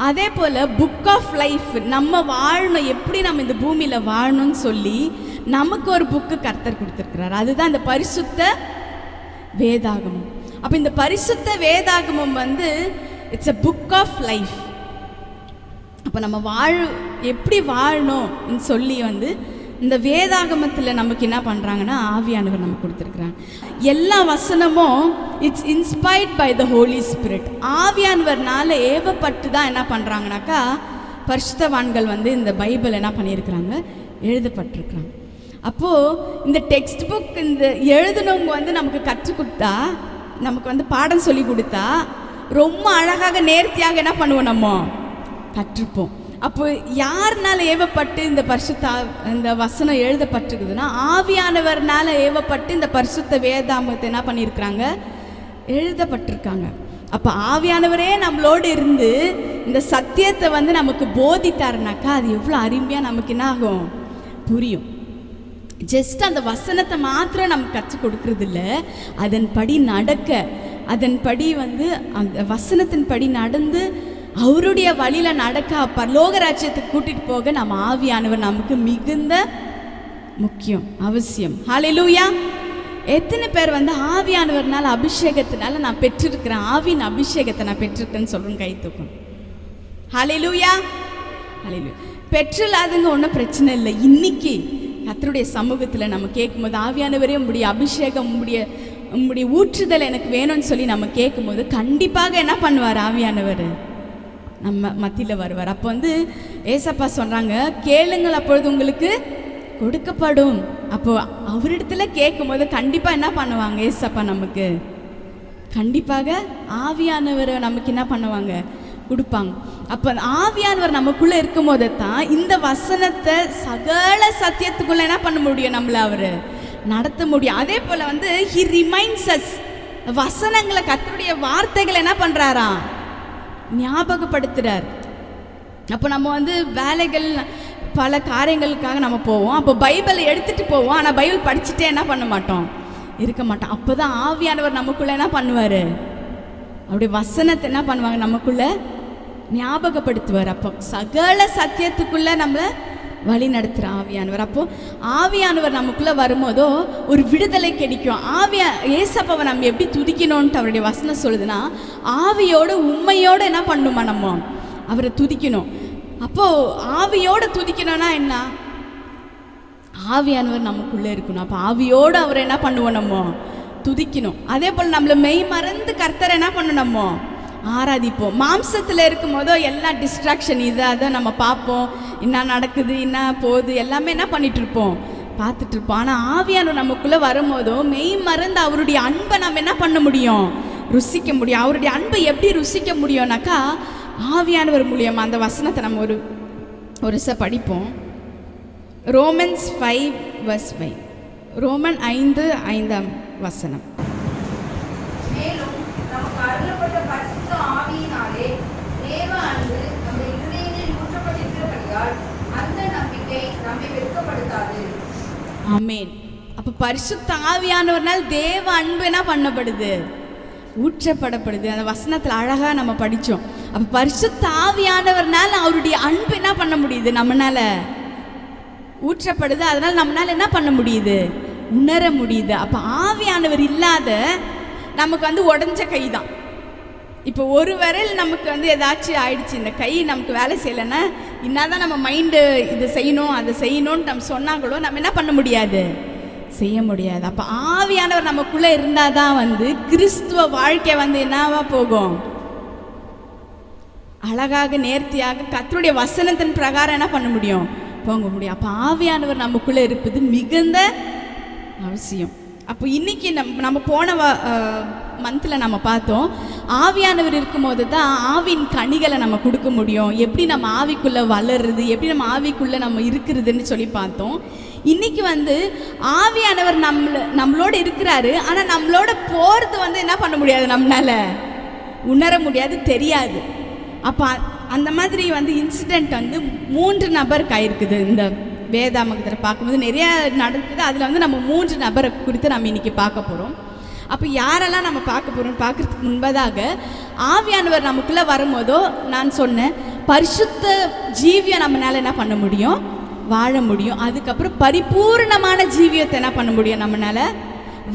அதே போல் புக் ஆஃப் லைஃப், நம்ம வாழணும், எப்படி நம்ம இந்த பூமியில் வாழணும்னு சொல்லி நமக்கு ஒரு புக்கு கர்த்தர் கொடுத்துருக்கிறார். அதுதான் இந்த பரிசுத்த வேதாகமம். அப்போ இந்த பரிசுத்த வேதாகமம் it's a book of life. அப்போ நம்ம எப்படி வாழணும்னு சொல்லி இந்த வேதாகமத்தில் நமக்கு என்ன பண்ணுறாங்கன்னா ஆவியானவர் நமக்கு கொடுத்துருக்குறாங்க. எல்லா வசனமும் it's inspired by the Holy Spirit. ஆவியானவர்னால ஏவப்பட்டு தான் என்ன பண்ணுறாங்கனாக்கா பரிசுத்தவான்கள் இந்த பைபிள் என்ன பண்ணியிருக்கிறாங்க, எழுதப்பட்டிருக்கிறாங்க. அப்போது இந்த டெக்ஸ்ட் புக் இந்த எழுதுனவங்க நமக்கு கற்றுக் கொடுத்தா, நமக்கு பாடம் சொல்லி கொடுத்தா ரொம்ப அழகாக நேர்த்தியாக என்ன பண்ணுவோம், நம்ம கற்றுப்போம். அப்போ யாருனால ஏவப்பட்டு இந்த இந்த வசனம் எழுதப்பட்டிருக்குதுன்னா ஆவியானவர்னால ஏவப்பட்டு இந்த பரிசுத்த வேதாகமத்தை என்ன பண்ணியிருக்கிறாங்க, எழுதப்பட்டிருக்காங்க. அப்போ ஆவியானவரே நம்மளோடு இருந்து இந்த சத்தியத்தை நமக்கு போதித்தாருனாக்கா அது எவ்வளோ அருமையாக நமக்கு என்ன ஆகும், புரியும். ஜஸ்ட் அந்த வசனத்தை மாத்திரம் நமக்கு கற்றுக் கொடுக்கறது இல்லை, அதன்படி நடக்க, அதன்படி அந்த வசனத்தின் படி நடந்து அவருடைய வழியில் நடக்க பரலோக ராஜ்யத்துக்கு கூட்டிகிட்டு போக நம்ம ஆவியானவர் நமக்கு மிகுந்த முக்கியம், அவசியம். ஹல்லேலூயா. எத்தனை பேர் ஆவியானவர்னால அபிஷேகத்தினால நான் பெற்றிருக்கிறேன், ஆவியின் அபிஷேகத்தை நான் பெற்றிருக்கேன்னு சொல்கிறேன், கை தூக்கும். ஹல்லேலூயா. ஹல்லேலூயா. பெற்றில்லாதுங்க ஒன்றும் பிரச்சனை இல்லை. இன்னைக்கு கர்த்தருடைய சமூகத்தில் நம்ம கேட்கும்போது ஆவியானவரே உம்முடைய அபிஷேகம், உம்முடைய ஊற்றுதல் எனக்கு வேணும்னு சொல்லி நம்ம கேட்கும்போது கண்டிப்பாக என்ன பண்ணுவார், ஆவியானவர் நம்ம மத்தியில் வருவார். அப்போ ஏசப்பா சொல்கிறாங்க, கேளுங்கள் அப்பொழுது உங்களுக்கு கொடுக்கப்படும். அப்போ அவரிடத்துல கேட்கும்போது கண்டிப்பாக என்ன பண்ணுவாங்க ஏசப்பா, நமக்கு கண்டிப்பாக ஆவியானவரை நமக்கு என்ன பண்ணுவாங்க, கொடுப்பாங்க. அப்போ ஆவியானவர் நமக்குள்ளே இருக்கும் போது தான் இந்த வசனத்தை சகல சத்தியத்துக்குள்ளே என்ன பண்ண முடியும், நம்மளை அவர் நடத்த முடியும். அதே போல் ஹி ரிமைண்ட்ஸ் அஸ், வசனங்களை கர்த்தருடைய வார்த்தைகளை என்ன பண்ணுறாராம், ஞாபகப்படுத்துகிறார். அப்போ நம்ம வேலைகள் பல காரியங்களுக்காக நம்ம போவோம், அப்போ பைபிளை எடுத்துகிட்டு போவோம், ஆனால் பைபிள் படிச்சுட்டே என்ன பண்ண மாட்டோம், இருக்க மாட்டோம். அப்போ தான் ஆவியானவர் நமக்குள்ளே என்ன பண்ணுவார், அப்படியே வசனத்தை என்ன பண்ணுவாங்க, நமக்குள்ளே ஞாபகப்படுத்துவார். அப்போ சகல சத்தியத்துக்குள்ளே நம்ம வழி நடத்துகிற ஆவியானவர். அப்போது ஆவியானவர் நமக்குள்ளே வரும்போதோ ஒரு விடுதலை கிடைக்கும். ஏசப்பாவை நம்ம எப்படி துதிக்கணும்ன்ட்டு அவருடைய வசனம் சொல்லுதுன்னா, ஆவியோடு உண்மையோடு என்ன பண்ணணுமா, நம்ம அவரை துதிக்கணும். அப்போது ஆவியோடு துதிக்கணும்னா என்ன, ஆவியானவர் நமக்குள்ளே இருக்கணும். அப்போ ஆவியோடு அவரை என்ன பண்ணுவோம், நம்ம துதிக்கணும். அதே போல் நம்மளை மெய் மறந்து கர்த்தரை என்ன பண்ணணுமோ ஆராதிப்போம். மாம்சத்தில் இருக்கும் போதோ எல்லா டிஸ்ட்ராக்ஷன் இதை அதை நம்ம பார்ப்போம், என்ன நடக்குது என்ன போகுது எல்லாமே என்ன பண்ணிட்டு இருப்போம், பார்த்துட்டு இருப்போம். ஆனால் ஆவியானவர் நமக்குள்ளே வரும்போதோ மெய் மறந்து அவருடைய அன்பை நம்ம என்ன பண்ண முடியும், ருசிக்க முடியும். அவருடைய அன்பை எப்படி ருசிக்க முடியும்னாக்கா ஆவியானவர் மூலியமாக. அந்த வசனத்தை நம்ம ஒரு படிப்போம். ரோமன்ஸ் 5:5. ரோமன் 5:5 மேலும் நமக்கு அருளப்பட்ட பரிசுத்த ஆவியினாலே தேவ அன்பு நம்முடைய இருதயங்களில் ஊற்றப்பட்டிருக்கிறபடியால் அந்த நம்பிக்கை நம்மை வெட்கப்படுத்தாது. ஆமென். அப்போ பரிசுத்த ஆவியானவர்னால் தேவ அன்பு என்ன பண்ணப்படுது, ஊற்றப்படப்படுது. அந்த வசனத்தில் அழகாக நம்ம படித்தோம். அப்போ பரிசுத்த ஆவியானவர்னால அவருடைய அன்பு என்ன பண்ண முடியுது, நம்மளால ஊற்றப்படுது. அதனால் நம்மளால் என்ன பண்ண முடியுது, உணர முடியுது. அப்போ ஆவியானவர் இல்லாத நமக்கு உடஞ்ச கை தான். இப்போ ஒரு விரல் நமக்கு ஏதாச்சும் ஆயிடுச்சு, இந்த கை நமக்கு வேலை செய்யலைன்னா என்னதான் நம்ம மைண்டு இது செய்யணும் அதை செய்யணும்னு நம்ம சொன்னாங்களோ நம்ம என்ன பண்ண முடியாது, செய்ய முடியாது. அப்போ ஆவியானவர் நமக்குள்ளே இருந்தால் தான் கிறிஸ்துவ வாழ்க்கை என்னவா போகும், அழகாக நேர்த்தியாக கர்த்தருடைய வசனத்தின் பிரகாரம் என்ன பண்ண முடியும், போக முடியும். அப்போ ஆவியானவர் நமக்குள்ளே இருப்பது மிகுந்த அவசியம். அப்போ இன்னைக்கு நம்ம போன மந்தில் நம்ம பார்த்தோம், ஆவியானவர் இருக்கும்போது தான் ஆவின் கனிகளை நம்ம கொடுக்க முடியும். எப்படி நம்ம ஆவிக்குள்ளே வளருது, எப்படி நம்ம ஆவிக்குள்ளே நம்ம இருக்கிறதுன்னு சொல்லி பார்த்தோம். இன்னைக்கு ஆவியானவர் நம்மளோட இருக்கிறாரு. ஆனால் நம்மளோட போகிறது என்ன பண்ண முடியாது, நம்மளால உணர முடியாது, தெரியாது. அப்போ அந்த மாதிரி இன்சிடெண்ட் 3 நபருக்கு ஆயிருக்குது. இந்த வேதாமகத்தில் பார்க்கும்போது நிறைய நடக்குது. அதில் நம்ம 3 நபரை குறித்து நம்ம இன்னைக்கு பார்க்க போகிறோம். அப்போ யாரெல்லாம் நம்ம பார்க்க போகிறோம் பார்க்குறதுக்கு முன்பதாக ஆவியானவர் நமக்குள்ளே வரும்போதோ நான் சொன்னேன், பரிசுத்த ஜீவியம் நம்மளால் என்ன பண்ண முடியும், வாழ முடியும். அதுக்கப்புறம் பரிபூர்ணமான ஜீவியத்தை என்ன பண்ண முடியும், நம்மளால்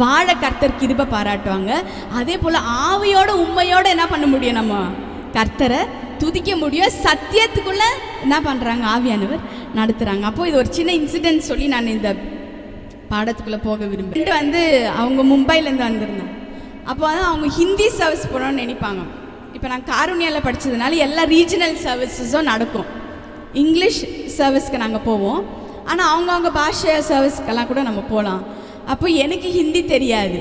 வாழ கர்த்தர் கிருபை பாராட்டுவாங்க. அதே போல் ஆவியோட உண்மையோடு என்ன பண்ண முடியும், நம்ம கர்த்தரை துதிக்க முடியும். சத்தியத்துக்குள்ளே என்ன பண்ணுறாங்க, ஆவியானவர் நடத்துகிறாங்க. அப்போது இது ஒரு சின்ன இன்சிடென்ட் சொல்லி நான் இந்த பாடத்துக்குள்ளே போக விரும்புகிறேன். அவங்க மும்பைலேருந்து வந்திருந்தாங்க. அப்போ அவங்க ஹிந்தி சர்வீஸ் போகணும்னு நினைப்பாங்க. இப்போ நான் காரூணியாவில் படித்ததுனால எல்லா ரீஜனல் சர்வீஸஸும் நடக்கும். இங்கிலீஷ் சர்வீஸ்க்கு நாங்கள் போவோம், ஆனால் அவங்கவுங்க பாஷை சர்வீஸ்க்கெல்லாம் கூட நம்ம போகலாம். அப்போ எனக்கு ஹிந்தி தெரியாது.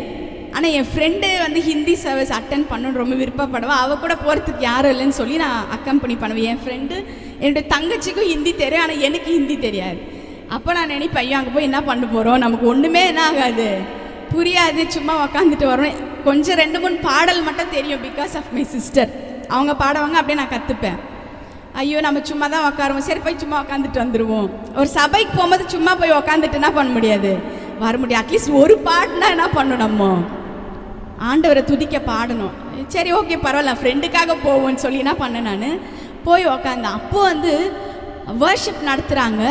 ஆனால் என் ஃப்ரெண்டு ஹிந்தி சர்வீஸ் அட்டன் பண்ணணுன்னு ரொம்ப விருப்பப்படுவா. அவள் கூட போகிறதுக்கு யாரும் இல்லைன்னு சொல்லி நான் அக்கம்பெனி பண்ணுவேன். என் ஃப்ரெண்டு என்னுடைய தங்கச்சிக்கும் ஹிந்தி தெரியும், ஆனால் எனக்கு ஹிந்தி தெரியாது. அப்போ நான் நினைப்பேன், ஐயோ அங்கே போய் என்ன பண்ண போகிறோம், நமக்கு ஒன்றுமே என்ன ஆகாது, புரியாது, சும்மா உக்காந்துட்டு வரோம். கொஞ்சம் 2-3 பாடல் மட்டும் தெரியும், பிகாஸ் ஆஃப் மை சிஸ்டர். அவங்க பாடுவாங்க, அப்படியே நான் கற்றுப்பேன். ஐயோ நம்ம சும்மா தான் உக்காருவோம், சரி போய் சும்மா உக்காந்துட்டு வந்துடுவோம். ஒரு சபைக்கு போகும்போது சும்மா போய் உக்காந்துட்டு என்ன பண்ண முடியாது, வர முடியாது. அட்லீஸ்ட் ஒரு பாட்டுனா என்ன பண்ணணும், நம்ம ஆண்டவரை துதிக்க பாடணும். சரி ஓகே பரவாயில்ல, ஃப்ரெண்டுக்காக போவோன்னு சொல்லி என்ன பண்ணேன், நான் போய் உக்காந்தேன். அப்போது வர்ஷிப் நடத்துகிறாங்க.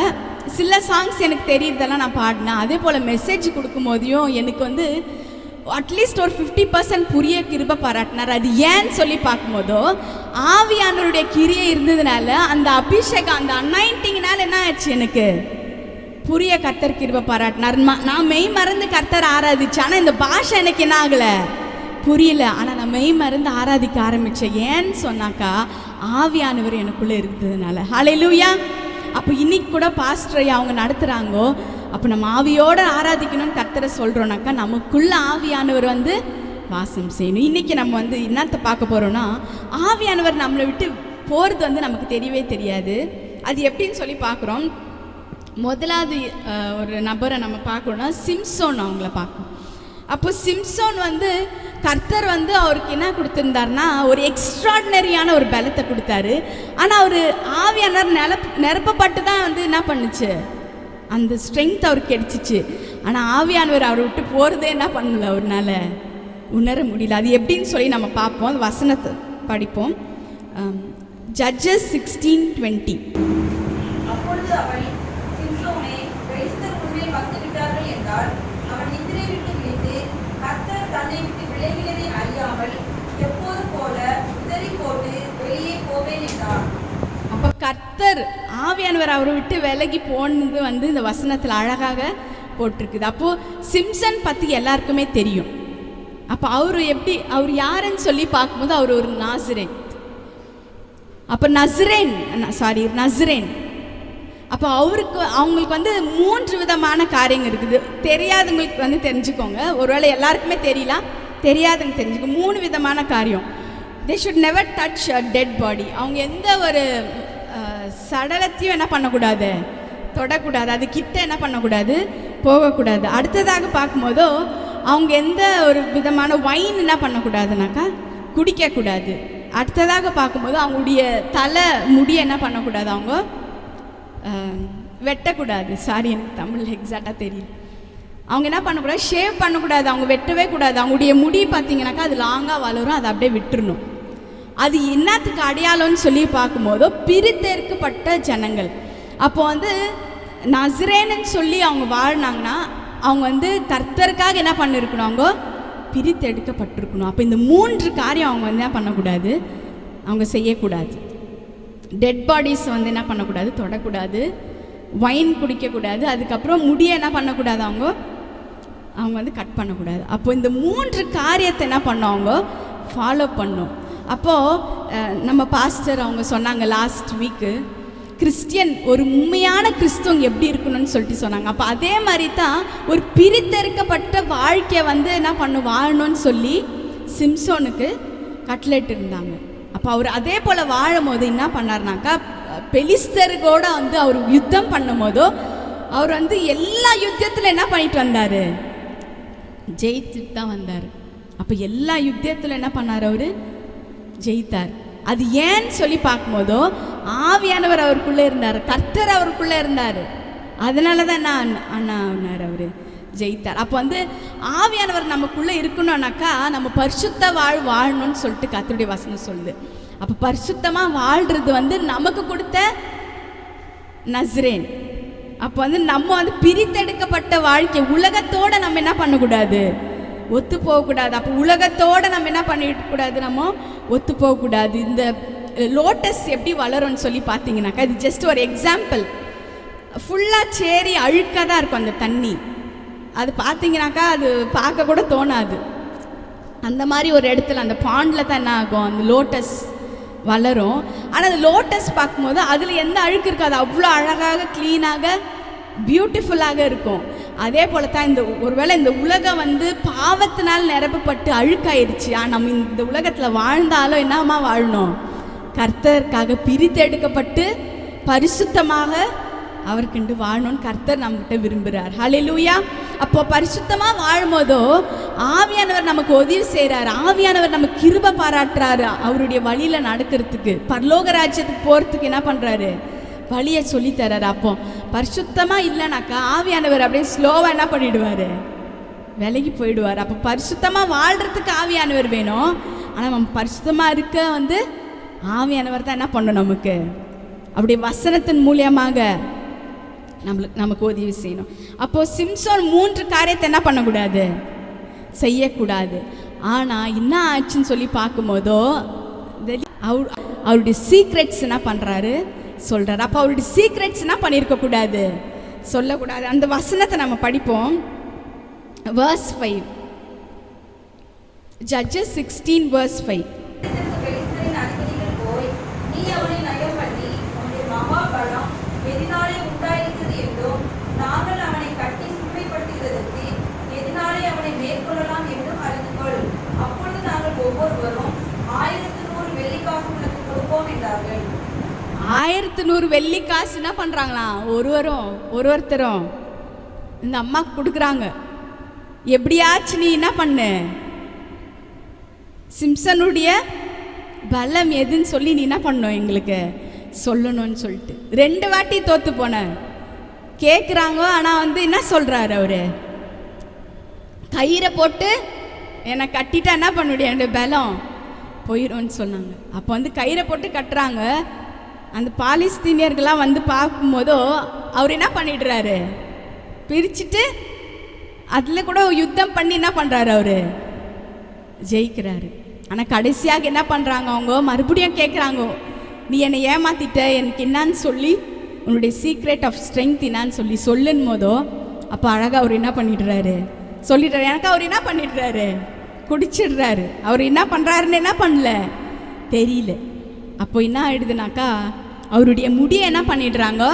சில சாங்ஸ் எனக்கு தெரியுறதெல்லாம் நான் பாடினேன். அதே போல் மெசேஜ் கொடுக்கும் போதையும் எனக்கு அட்லீஸ்ட் ஒரு 50% புரிய கிருபை பாராட்டினார். அது ஏன்னு சொல்லி பார்க்கும்போதோ ஆவியானவருடைய கிரியை இருந்ததுனால, அந்த அபிஷேகம் அந்த அனாயிண்டிங்னால என்ன ஆச்சு, எனக்கு புரிய கர்த்தர் கிருபை பாராட்டினார். நான் மெய் மறந்து கர்த்தர் ஆராதிச்சேன். ஆனால் இந்த பாஷை எனக்கு என்ன ஆகலை, புரியல. ஆனால் நான் மெய் மறந்து ஆராதிக்க ஆரம்பித்தேன். ஏன்னு சொன்னாக்கா ஆவியானவர் எனக்குள்ளே இருந்ததுனால. ஹல்லேலூயா. அப்போ இன்னைக்கு கூட பாஸ்டரை அவங்க நடத்துகிறாங்கோ. அப்போ நம்ம ஆவியோடு ஆராதிக்கணும்னு கர்த்தரை சொல்கிறோன்னாக்கா நமக்குள்ள ஆவியானவர் வாசம் செய்யணும். இன்றைக்கி நம்ம என்னத்தை பார்க்க போகிறோன்னா, ஆவியானவர் நம்மளை விட்டு போகிறது நமக்கு தெரியவே தெரியாது. அது எப்படின்னு சொல்லி பார்க்குறோம். முதலாவது ஒரு நபரை நம்ம பார்க்கணுன்னா சிம்சோன் அவங்கள பார்க்கணும். அப்போ சிம்சோன் கர்த்தர் அவருக்கு என்ன கொடுத்துருந்தாருன்னா, ஒரு எக்ஸ்ட்ராடினரியான ஒரு பலத்தை கொடுத்தாரு. ஆனால் அவர் ஆவியானவர் நிரப்பப்பட்டு தான் என்ன பண்ணுச்சு, அந்த ஸ்ட்ரென்த் அவருக்கு கிடைச்சிச்சு. ஆனால் ஆவியானவர் அவரை விட்டு போகிறதே என்ன பண்ணல, அவர்னால உணர முடியல. அது எப்படின்னு சொல்லி நம்ம பார்ப்போம். அந்த வசனத்தை படிப்போம். ஜட்ஜஸ் 16:20. அப்பொழுது அவள், சிம்சோனே, பெலிஸ்தர் உன்மேல் வந்துவிட்டார்கள் என்றால் அவன் நித்திரை விட்டு விழித்து கர்த்தர் தன்னை விட்டு விலகினதை அறியாமல் எப்போது போல உதறி போட்டு வெளியே போவேன் என்றார். அப்போ கர்த்தர் ஆவியானவர் அவரை விட்டு விலகி போனது வந்து இந்த வசனத்தில் அழகாக போட்டிருக்குது. அப்போது சிம்சன் பற்றி எல்லாருக்குமே தெரியும். அப்போ அவர் யாருன்னு சொல்லி பார்க்கும்போது அவர் ஒரு நாசரேன். அப்போ நசரேன். அப்போ அவங்களுக்கு வந்து 3 விதமான காரியங்கள் இருக்குது. தெரியாதவங்களுக்கு வந்து தெரிஞ்சுக்கோங்க, ஒருவேளை எல்லாருக்குமே தெரியலாம், தெரியாதவங்க தெரிஞ்சுக்கோ. 3 விதமான காரியம். They should never touch a dead body. அவங்க எந்த ஒரு சடலத்தையும் என்ன பண்ணக்கூடாது, தொடக்கூடாது, அது கிட்ட என்ன பண்ணக்கூடாது, போகக்கூடாது. அடுத்ததாக பார்க்கும்போதோ அவங்க எந்த ஒரு விதமான வைன் என்ன பண்ணக்கூடாதுனாக்கா குடிக்கக்கூடாது. அடுத்ததாக பார்க்கும்போது அவங்களுடைய தலை முடியை என்ன பண்ணக்கூடாது, அவங்க வெட்டக்கூடாது. எனக்கு தமிழில் எக்ஸாக்டாக தெரியல. அவங்க என்ன பண்ணக்கூடாது, ஷேவ் பண்ணக்கூடாது, அவங்க வெட்டவே கூடாது. அவங்களுடைய முடி பார்த்தீங்கன்னாக்கா அது லாங்காக வளரும், அதை அப்படியே விட்டுறணும். அது என்னத்துக்கு அடையாளம்னு சொல்லி பார்க்கும்போதோ பிரித்தெடுக்கப்பட்ட ஜனங்கள். அப்போ வந்து நசரேன்னு சொல்லி அவங்க வாழ்னாங்கன்னா அவங்க வந்து கர்த்தருக்காக என்ன பண்ணிருக்கணும், அவங்க பிரித்தெடுக்கப்பட்டிருக்கணும். அப்போ இந்த 3 காரியம் அவங்க வந்து என்ன பண்ணக்கூடாது, அவங்க செய்யக்கூடாது. டெட் பாடிஸ் வந்து என்ன பண்ணக்கூடாது, தொடக்கூடாது, வைன் குடிக்கக்கூடாது, அதுக்கப்புறம் முடியை என்ன பண்ணக்கூடாது, அவங்க வந்து கட் பண்ணக்கூடாது. அப்போ இந்த 3 காரியத்தை என்ன பண்ணோம், அவங்க ஃபாலோ பண்ணோம். அப்போது நம்ம பாஸ்டர் அவங்க சொன்னாங்க லாஸ்ட் வீக்கு, கிறிஸ்டியன் ஒரு உண்மையான கிறிஸ்துவங்க எப்படி இருக்கணும்னு சொல்லிட்டு சொன்னாங்க. அப்போ அதே மாதிரி தான் ஒரு பிரித்தெடுக்கப்பட்ட வாழ்க்கையை வந்து என்ன வாழணும்னு சொல்லி சிம்சோனுக்கு கட்லெட் இருந்தாங்க. அப்போ அவர் அதே போல் வாழும் போது என்ன பண்ணார்னாக்கா, பெலிஸ்தர்களோட வந்து அவர் யுத்தம் பண்ணும் போதோ அவர் வந்து எல்லா யுத்தத்தில் என்ன பண்ணிட்டு வந்தார், ஜெயிச்சுட்டு தான் வந்தார். அப்போ எல்லா யுத்தத்தில் என்ன பண்ணார், அவர் ஜெயித்தார். அது ஏன்னு சொல்லி பார்க்கும்போதோ ஆவியானவர் அவருக்குள்ளே இருந்தார், கர்த்தர் அவருக்குள்ளே இருந்தார். அதனால தான் அண்ணார் அவர் ஜெயித்தார். அப்போ வந்து ஆவியானவர் நமக்குள்ளே இருக்கணும்னாக்கா நம்ம பரிசுத்த வாழணும்னு சொல்லிட்டு கர்த்தருடைய வசனம் சொல்லுது. அப்போ பரிசுத்தமாக வாழ்கிறது வந்து நமக்கு கொடுத்த நசரேன். அப்போ வந்து நம்ம வந்து பிரித்தெடுக்கப்பட்ட வாழ்க்கை, உலகத்தோடு நம்ம என்ன பண்ணக்கூடாது, ஒத்து போகக்கூடாது. அப்போ உலகத்தோடு நம்ம என்ன பண்ணிடக்கூடாது, நம்ம ஒத்து போகக்கூடாது. இந்த லோட்டஸ் எப்படி வளரும்னு சொல்லி பார்த்தீங்கன்னாக்கா, இது ஜஸ்ட் ஒரு எக்ஸாம்பிள். ஃபுல்லாக சேரி அழுக்காக தான் இருக்கும் அந்த தண்ணி. அது பார்த்தீங்கன்னாக்கா அது பார்க்க கூட தோணாது. அந்த மாதிரி ஒரு இடத்துல அந்த பாண்டில் தான் என்ன ஆகும், அந்த லோட்டஸ் வளரும். ஆனால் அந்த லோட்டஸ் பார்க்கும்போது அதில் எந்த அழுக்கு இருக்காது, அவ்வளோ அழகாக க்ளீனாக பியூட்டிஃபுல்லாக இருக்கும். அதே போல தான் ஒருவேளை இந்த உலகம் வந்து பாவத்தினால் நிரப்பப்பட்டு அழுக்காயிருச்சு. நம்ம இந்த உலகத்தில் வாழ்ந்தாலும் என்னமா வாழணும், கர்த்தருக்காக பிரித்தெடுக்கப்பட்டு பரிசுத்தமாக அவருக்குண்டு வாழணும்னு கர்த்தர் நம்மகிட்ட விரும்புகிறார். ஹல்லேலூயா. அப்போ பரிசுத்தமாக வாழும்போதோ ஆவியானவர் நமக்கு உதவி செய்கிறார், ஆவியானவர் நமக்கு கிருபை பாராட்டுறாரு. அவருடைய வழியில் நடக்கிறதுக்கு, பரலோக ராஜ்யத்துக்கு போகிறதுக்கு என்ன பண்ணுறாரு, வழியை சொல்லித்தராரு. அப்போ பரிசுத்தமாக இல்லைனாக்கா ஆவியானவர் அப்படியே ஸ்லோவாக என்ன பண்ணிடுவார், விலகி போயிடுவார். அப்போ பரிசுத்தமாக வாழ்கிறதுக்கு ஆவியானவர் வேணும். ஆனால் நம்ம பரிசுத்தமாக இருக்க வந்து ஆவியானவர் தான் என்ன பண்ணணும், நமக்கு அப்படி வசனத்தின் மூலியமாக நமக்கு உதவி செய்யணும். அப்போது சிம்சோன் 3 காரியத்தை என்ன பண்ணக்கூடாது, செய்யக்கூடாது. ஆனால் என்ன ஆச்சுன்னு சொல்லி பார்க்கும்போதோ அவருடைய சீக்ரெட்ஸ் என்ன பண்ணுறாரு, சொல்கிறார். அப்போ அவருடைய சீக்ரெட்ஸ் என்ன பண்ணியிருக்கக்கூடாது, சொல்லக்கூடாது. அந்த வசனத்தை நம்ம படிப்போம். verse 5, Judges 16 verse 5. என்றார்கள். 1100 வெள்ளி காசு என்ன பண்ணுறாங்களாம், ஒருத்தரும் இந்த அம்மாவுக்கு கொடுக்குறாங்க. எப்படியாச்சு நீ என்ன பண்ணு, சிம்சனுடைய பலம் எதுன்னு சொல்லி நீ என்ன பண்ணணும், எங்களுக்கு சொல்லணும்னு சொல்லிட்டு 2 வாட்டி தோற்று போன கேட்குறாங்க. ஆனால் வந்து என்ன சொல்கிறாரு, அவர் கயிறை போட்டு என்னை கட்டிட்டா என்ன பண்ண முடியும், என்னுடைய பலம் போயிடும்னு சொன்னாங்க. அப்போ வந்து கயிறை போட்டு கட்டுறாங்க. அந்த பாலஸ்தீனியர்கள்லாம் வந்து பார்க்கும்போதோ அவர் என்ன பண்ணிடுறாரு, பிரிச்சுட்டு அதில் கூட யுத்தம் பண்ணி என்ன பண்ணுறாரு, அவர் ஜெயிக்கிறாரு. ஆனால் கடைசியாக என்ன பண்ணுறாங்க, அவங்க மறுபடியும் கேட்குறாங்க, நீ என்னை ஏமாத்திட்ட, எனக்கு என்னான்னு சொல்லி உன்னுடைய சீக்ரெட் ஆஃப் ஸ்ட்ரென்த் என்னான்னு சொல்லி சொல்லும் போதோ அப்போ அழகாக அவர் என்ன பண்ணிடுறாரு சொல்லிடுறாரு. எனக்கு அவர் என்ன பண்ணிடுறாரு, குடிச்சிடுறாரு. அவர் என்ன பண்ணுறாருன்னு என்ன பண்ணல தெரியல. அப்போ என்ன ஆயிடுதுனாக்கா அவருடைய முடியை என்ன பண்ணிடுறாங்க,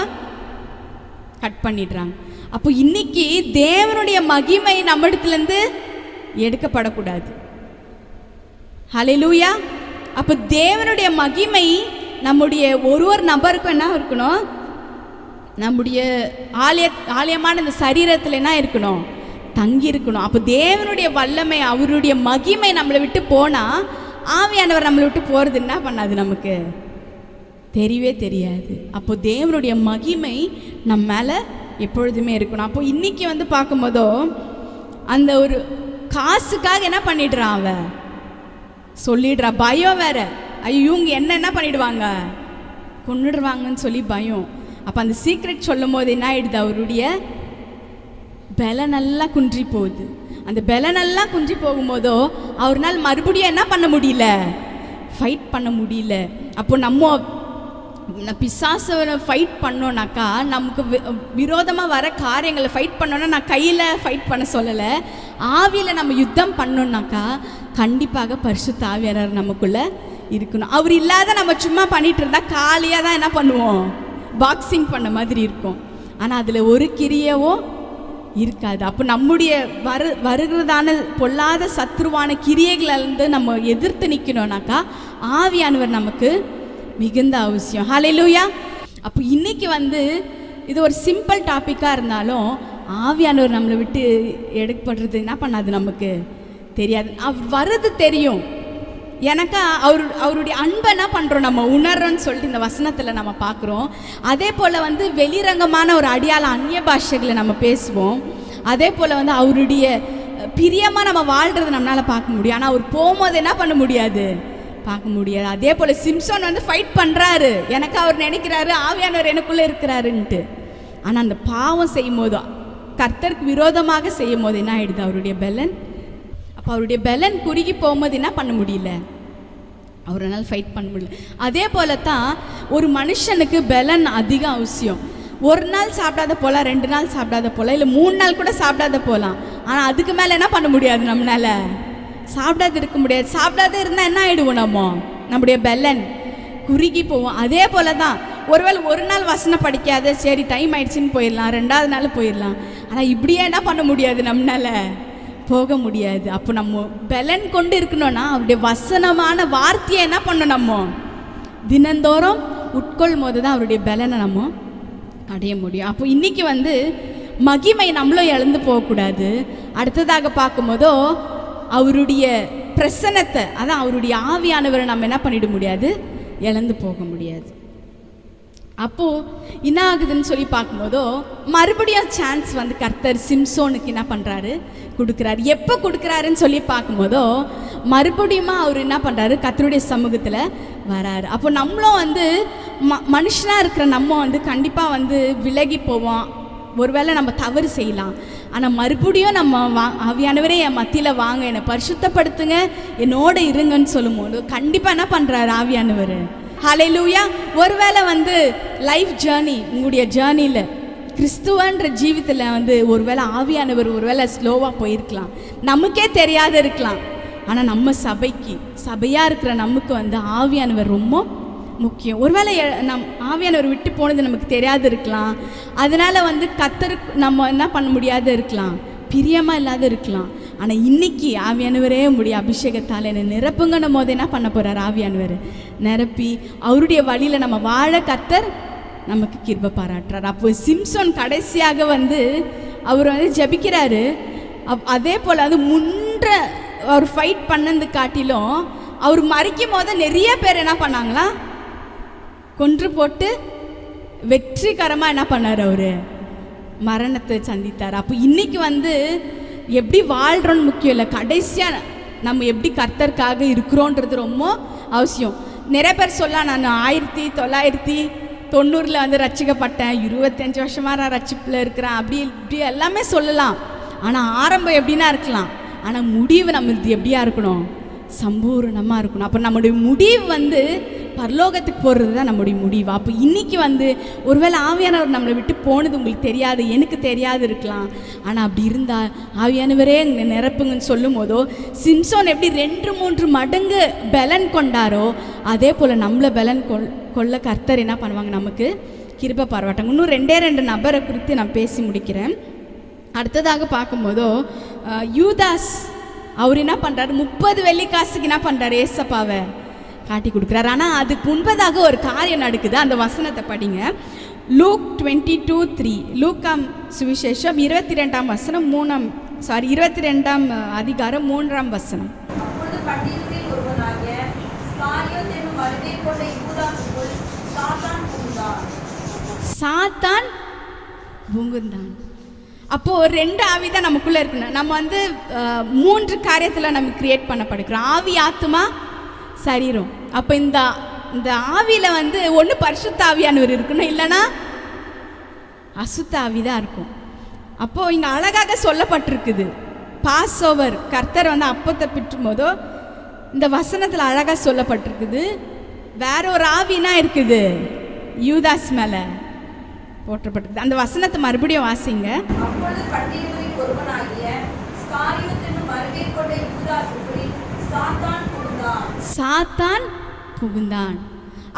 கட் பண்ணிடுறாங்க. அப்போ இன்னைக்கு தேவனுடைய மகிமை நம்ம இடத்துலேருந்து எடுக்கப்படக்கூடாது. ஹல்லேலூயா. அப்போ தேவனுடைய மகிமை நம்முடைய ஒரு நபருக்கும் என்ன இருக்கணும், நம்முடைய ஆலயமான இந்த சரீரத்தில் என்ன இருக்கணும், தங்கி இருக்கணும். அப்போ தேவனுடைய வல்லமை அவருடைய மகிமை நம்மளை விட்டு போனால் ஆவியானவர் நம்மளை விட்டு போகிறது என்ன பண்ணாது, நமக்கு தெரியவே தெரியாது. அப்போ தேவனுடைய மகிமை நம்ம மேலே எப்பொழுதுமே இருக்கணும். அப்போ இன்னைக்கு வந்து பார்க்கும்போதோ அந்த ஒரு காசுக்காக என்ன பண்ணிடுறான், அவன் சொல்லிடுறா. பயம் வேற, ஐயோ இவங்க என்ன பண்ணிடுவாங்க, கொன்னுடுவாங்கன்னு சொல்லி பயம். அப்போ அந்த சீக்ரெட் சொல்லும் போது என்ன ஆயிடுது, அவருடைய பலனெல்லாம் குன்றி போகுது. அந்த பலனெல்லாம் குன்றி போகும்போதோ அவரால் மறுபடியும் என்ன பண்ண முடியல, ஃபைட் பண்ண முடியல. அப்போ நம்ம பிசாசை ஃபைட் பண்ணோன்னாக்கா நமக்கு விரோதமாக வர காரியங்களை ஃபைட் பண்ணோன்னா, நான் கையில் ஃபைட் பண்ண சொல்லலை, ஆவியில் நம்ம யுத்தம் பண்ணோன்னாக்கா கண்டிப்பாக பரிசுத்த ஆவியானவர் நமக்குள்ளே இருக்கணும். அவர் இல்லாத நம்ம சும்மா பண்ணிகிட்டு இருந்தால் காலியாக தான் என்ன பண்ணுவோம், பாக்ஸிங் பண்ண மாதிரி இருக்கும். ஆனால் அதில் ஒரு கிரியவோ இருக்காது. அப்போ நம்முடைய வருகிறதான பொல்லாத சத்ருவான கிரியைகளிலிருந்து நம்ம எதிர்த்து நிற்கணும்னாக்கா ஆவியானவர் நமக்கு மிகுந்த அவசியம். ஹல்லேலூயா. அப்போ இன்னைக்கு வந்து இது ஒரு சிம்பிள் டாப்பிக்காக இருந்தாலும் ஆவியானவர் நம்மளை விட்டு எடுக்கப்படுறது என்ன பண்ணாது, நமக்கு தெரியாது. அவர் வர்றது தெரியும். எனக்கா அவருடைய அன்பை என்ன பண்ணுறோம், நம்ம உணர்றோன்னு சொல்லிட்டு இந்த வசனத்தில் நம்ம பார்க்குறோம். அதே போல் வந்து வெளிரங்கமான ஒரு அடியாள அந்நிய பாஷைகளை நம்ம பேசுவோம். அதே போல் வந்து அவருடைய பிரியமாக நம்ம வாழ்கிறது நம்மளால் பார்க்க முடியும். ஆனால் அவர் போகும்போது என்ன பண்ண முடியாது, பார்க்க முடியாது. அதே போல் சிம்சோன் வந்து ஃபைட் பண்ணுறாரு, எனக்கு அவர் நினைக்கிறாரு ஆவியானவர் எனக்குள்ளே இருக்கிறாருன்ட்டு. ஆனால் அந்த பாவம் செய்யும் போது, கர்த்தருக்கு விரோதமாக செய்யும் போது என்ன ஆகிடுது, அவருடைய பலன். அப்போ அவருடைய பலன் குறுகி போகும்போது என்ன பண்ண முடியல, அவரால் ஃபைட் பண்ண முடியல. அதே போல தான் ஒரு மனுஷனுக்கு பலன் அதிகம் அவசியம். ஒரு நாள் சாப்பிடாத போகலாம், 2 நாள் சாப்பிடாத போகலாம், இல்லை 3 நாள் கூட சாப்பிடாத போகலாம். ஆனால் அதுக்கு மேலே என்ன பண்ண முடியாது, நம்மளால் சாப்பிடாத இருக்க முடியாது. சாப்பிடாத இருந்தால் என்ன ஆகிடுவோம், நம்முடைய பலன் குறுகி போவோம். அதே போல தான் ஒருவேளை ஒரு நாள் வசனம் படிக்காத, சரி டைம் ஆயிடுச்சுன்னு போயிடலாம், 2வது நாள் போயிடலாம். ஆனால் இப்படியே என்ன பண்ண முடியாது, நம்மளால் போக முடியாது. அப்போ நம்ம பலன் கொண்டு இருக்கணும்னா அவருடைய வசனமான வார்த்தையை என்ன பண்ணணும், நம்ம தினந்தோறும் உட்கொள்ளும் போது தான் அவருடைய பலனை நம்ம அடைய முடியும். அப்போ இன்னைக்கு வந்து மகிமை நம்மளும் இழந்து போகக்கூடாது. அடுத்ததாக பார்க்கும்போதோ அவருடைய பிரசன்னத்தை, அதான் அவருடைய ஆவியானவரை நம்ம என்ன பண்ணிட முடியாது, இழந்து போக முடியாது. அப்போது என்ன ஆகுதுன்னு சொல்லி பார்க்கும்போதோ மறுபடியும் சான்ஸ் வந்து கர்த்தர் சிம்சோனுக்கு என்ன பண்ணுறாரு, கொடுக்குறாரு. எப்போ கொடுக்குறாருன்னு சொல்லி பார்க்கும்போதோ மறுபடியும் அவர் என்ன பண்ணுறாரு, கர்த்தருடைய சமூகத்தில் வராரு. அப்போ நம்மளும் வந்து மனுஷனாக இருக்கிற நம்ம வந்து கண்டிப்பாக வந்து விலகி போவோம். ஒருவேளை நம்ம தவறு செய்யலாம். ஆனால் மறுபடியும் நம்ம ஆவியானவரே என் மத்தியில் வாங்க, என்னை பரிசுத்தப்படுத்துங்க, என்னோட இருங்கன்னு சொல்லும்போது கண்டிப்பாக என்ன பண்ணுறாரு ஆவியானவர். ஹல்லேலூயா. ஒருவேளை வந்து லைஃப் ஜேர்னி, உங்களுடைய ஜேர்னியில் கிறிஸ்துவன்ற ஜீவித்தில் வந்து ஒருவேளை ஆவியானவர் ஒருவேளை ஸ்லோவாக போயிருக்கலாம், நமக்கே தெரியாத இருக்கலாம். ஆனால் நம்ம சபையாக இருக்கிற நமக்கு வந்து ஆவியானவர் ரொம்ப முக்கியம். ஒருவேளை ஆவியானவர் விட்டு போனது நமக்கு தெரியாது இருக்கலாம். அதனால் வந்து கர்த்தருக்கு நம்ம என்ன பண்ண முடியாத இருக்கலாம், பிரியமாக இல்லாத இருக்கலாம். ஆனால் இன்னைக்கு ஆவியானவரே உங்களுடைய அபிஷேகத்தால் என்னை நிரப்புங்கன்னும் போது என்ன பண்ண போகிறார், ஆவியானவர் நிரப்பி அவருடைய வழியில் நம்ம வாழ கர்த்தர் நமக்கு கிருபை பாராட்டுறார். அப்போ சிம்சோன் கடைசியாக வந்து அவர் வந்து ஜெபிக்கிறாரு. அதே போல் அது அவர் ஃபைட் பண்ணது காட்டிலும் அவர் மறிக்கும் போது நிறைய பேர் என்ன பண்ணாங்களா, கொன்று போட்டு வெற்றிகரமாக என்ன பண்ணார், அவர் மரணத்தை சந்தித்தார். அப்போ இன்னைக்கு வந்து எப்படி வாழ்கிறோன்னு முக்கியம் இல்லை, கடைசியாக நம்ம எப்படி கர்த்தருக்காக இருக்கிறோன்றது ரொம்ப அவசியம். நிறைய பேர் சொல்லலாம், நான் 1990 வந்து ரட்சிக்கப்பட்டேன், 25 வருஷமாக நான் ரட்சிப்பில் இருக்கிறேன், அப்படி இப்படி எல்லாமே சொல்லலாம். ஆனால் ஆரம்பம் எப்படின்னா இருக்கலாம், ஆனால் முடிவு நம்மளுக்கு எப்படியா இருக்கணும், சம்பூர்ணமாக இருக்கணும். அப்போ நம்முடைய முடிவு வந்து பரலோகத்துக்கு போகிறது தான் நம்முடைய முடிவு. அப்போ இன்றைக்கி வந்து ஒருவேளை ஆவியானவர் நம்மளை விட்டு போனது உங்களுக்கு தெரியாது, எனக்கு தெரியாது இருக்கலாம். ஆனால் அப்படி இருந்தால் ஆவியானவரே நிரப்புங்கன்னு சொல்லும் போதோ, சிம்சோன் எப்படி 2-3 மடங்கு பலன் கொண்டாரோ அதே போல் நம்மளை பலன் கொள்ள கர்த்தர் என்ன பண்ணுவாங்க, நமக்கு கிருபை பாராட்டுவாங்க. இன்னும் 2 நபரை குறித்து நான் பேசி முடிக்கிறேன். அடுத்ததாக பார்க்கும்போதோ யூதாஸ் அவர் என்ன பண்ணுறாரு, 30 வெள்ளிக்காசுக்கு என்ன பண்ணுறாரு, ஏசப்பாவை காட்டி கொடுக்குறாரு. ஆனால் அதுக்கு முன்பதாக ஒரு காரியம் நடக்குது. அந்த வசனத்தை படிங்க. லூக் 22:3, லூக்காம் சுவிசேஷம் 22ஆம் வசனம் 22ஆம் அதிகாரம் 3ஆம் வசனம். அப்பொழுது பண்டிதரில் ஒருவனாகிய ஸ்காரியோத் என்னும் வருகை கொண்ட யூதாசுக்குள் சாத்தான் புகுந்தான். சாத்தான் புகுந்தான். அப்போது 2 ஆவி தான் நமக்குள்ளே இருக்கணும். நம்ம வந்து 3 காரியத்தில் நம்ம கிரியேட் பண்ணப்படுகிறோம். ஆவி, ஆத்துமா, சரீரம். அப்போ இந்த ஆவியில் வந்து ஒன்று பரிசுத்த ஆவியானவர் இருக்கணும், இல்லைன்னா அசுத்த ஆவி தான் இருக்கும். அப்போது இங்கே அழகாக சொல்லப்பட்டிருக்குது, பாஸ் ஓவர் கர்த்தர் வந்து அப்பத்தை பிற்றும் போதோ இந்த வசனத்தில் அழகாக சொல்லப்பட்டிருக்குது. வேற ஒரு ஆவினா இருக்குது, யூதாஸ் மேலே போற்றப்பட்டது. அந்த வசனத்தை மறுபடியும் வாசிங்க. அப்பொழுது பண்டிதரில் ஒருவனாகிய ஸ்காரியோத் என்னும் வருகை கொண்ட யூதாசுக்குள் சாத்தான் புகுந்தான். சாத்தான் புகுந்தான்.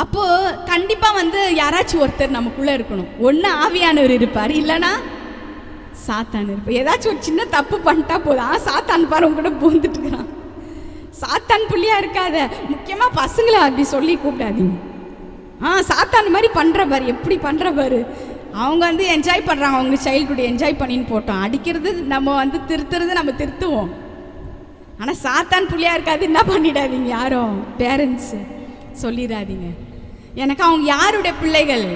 அப்போது கண்டிப்பாக வந்து யாராச்சும் ஒருத்தர் நமக்குள்ளே இருக்கணும். ஒன்று ஆவியானவர் இருப்பார், இல்லைன்னா சாத்தான் இருப்பார். ஏதாச்சும் ஒரு சின்ன தப்பு பண்ணிட்டா போதும், சாத்தான் பாரு உங்க கூட பூந்துட்டுக்கிறான். சாத்தான் புள்ளியாக இருக்காத. முக்கியமாக பசங்களை அப்படி சொல்லி கூப்பிடாதீங்க. சாத்தான் மாதிரி பண்ணுற பாரு, எப்படி பண்ணுற பாரு. அவங்க வந்து என்ஜாய் பண்ணுறாங்க, அவங்க சைல்டுஹுட் என்ஜாய் பண்ணின்னு போட்டோம். அடிக்கிறது நம்ம வந்து திருத்துறது நம்ம திருத்துவோம். ஆனால் சாத்தான் புள்ளியாக இருக்காது, என்ன பண்ணிடாதீங்க, யாரும் பேரண்ட்ஸு சொல்லிடாதீங்க. எனக்கு அவங்க யாருடைய பிள்ளைகள்,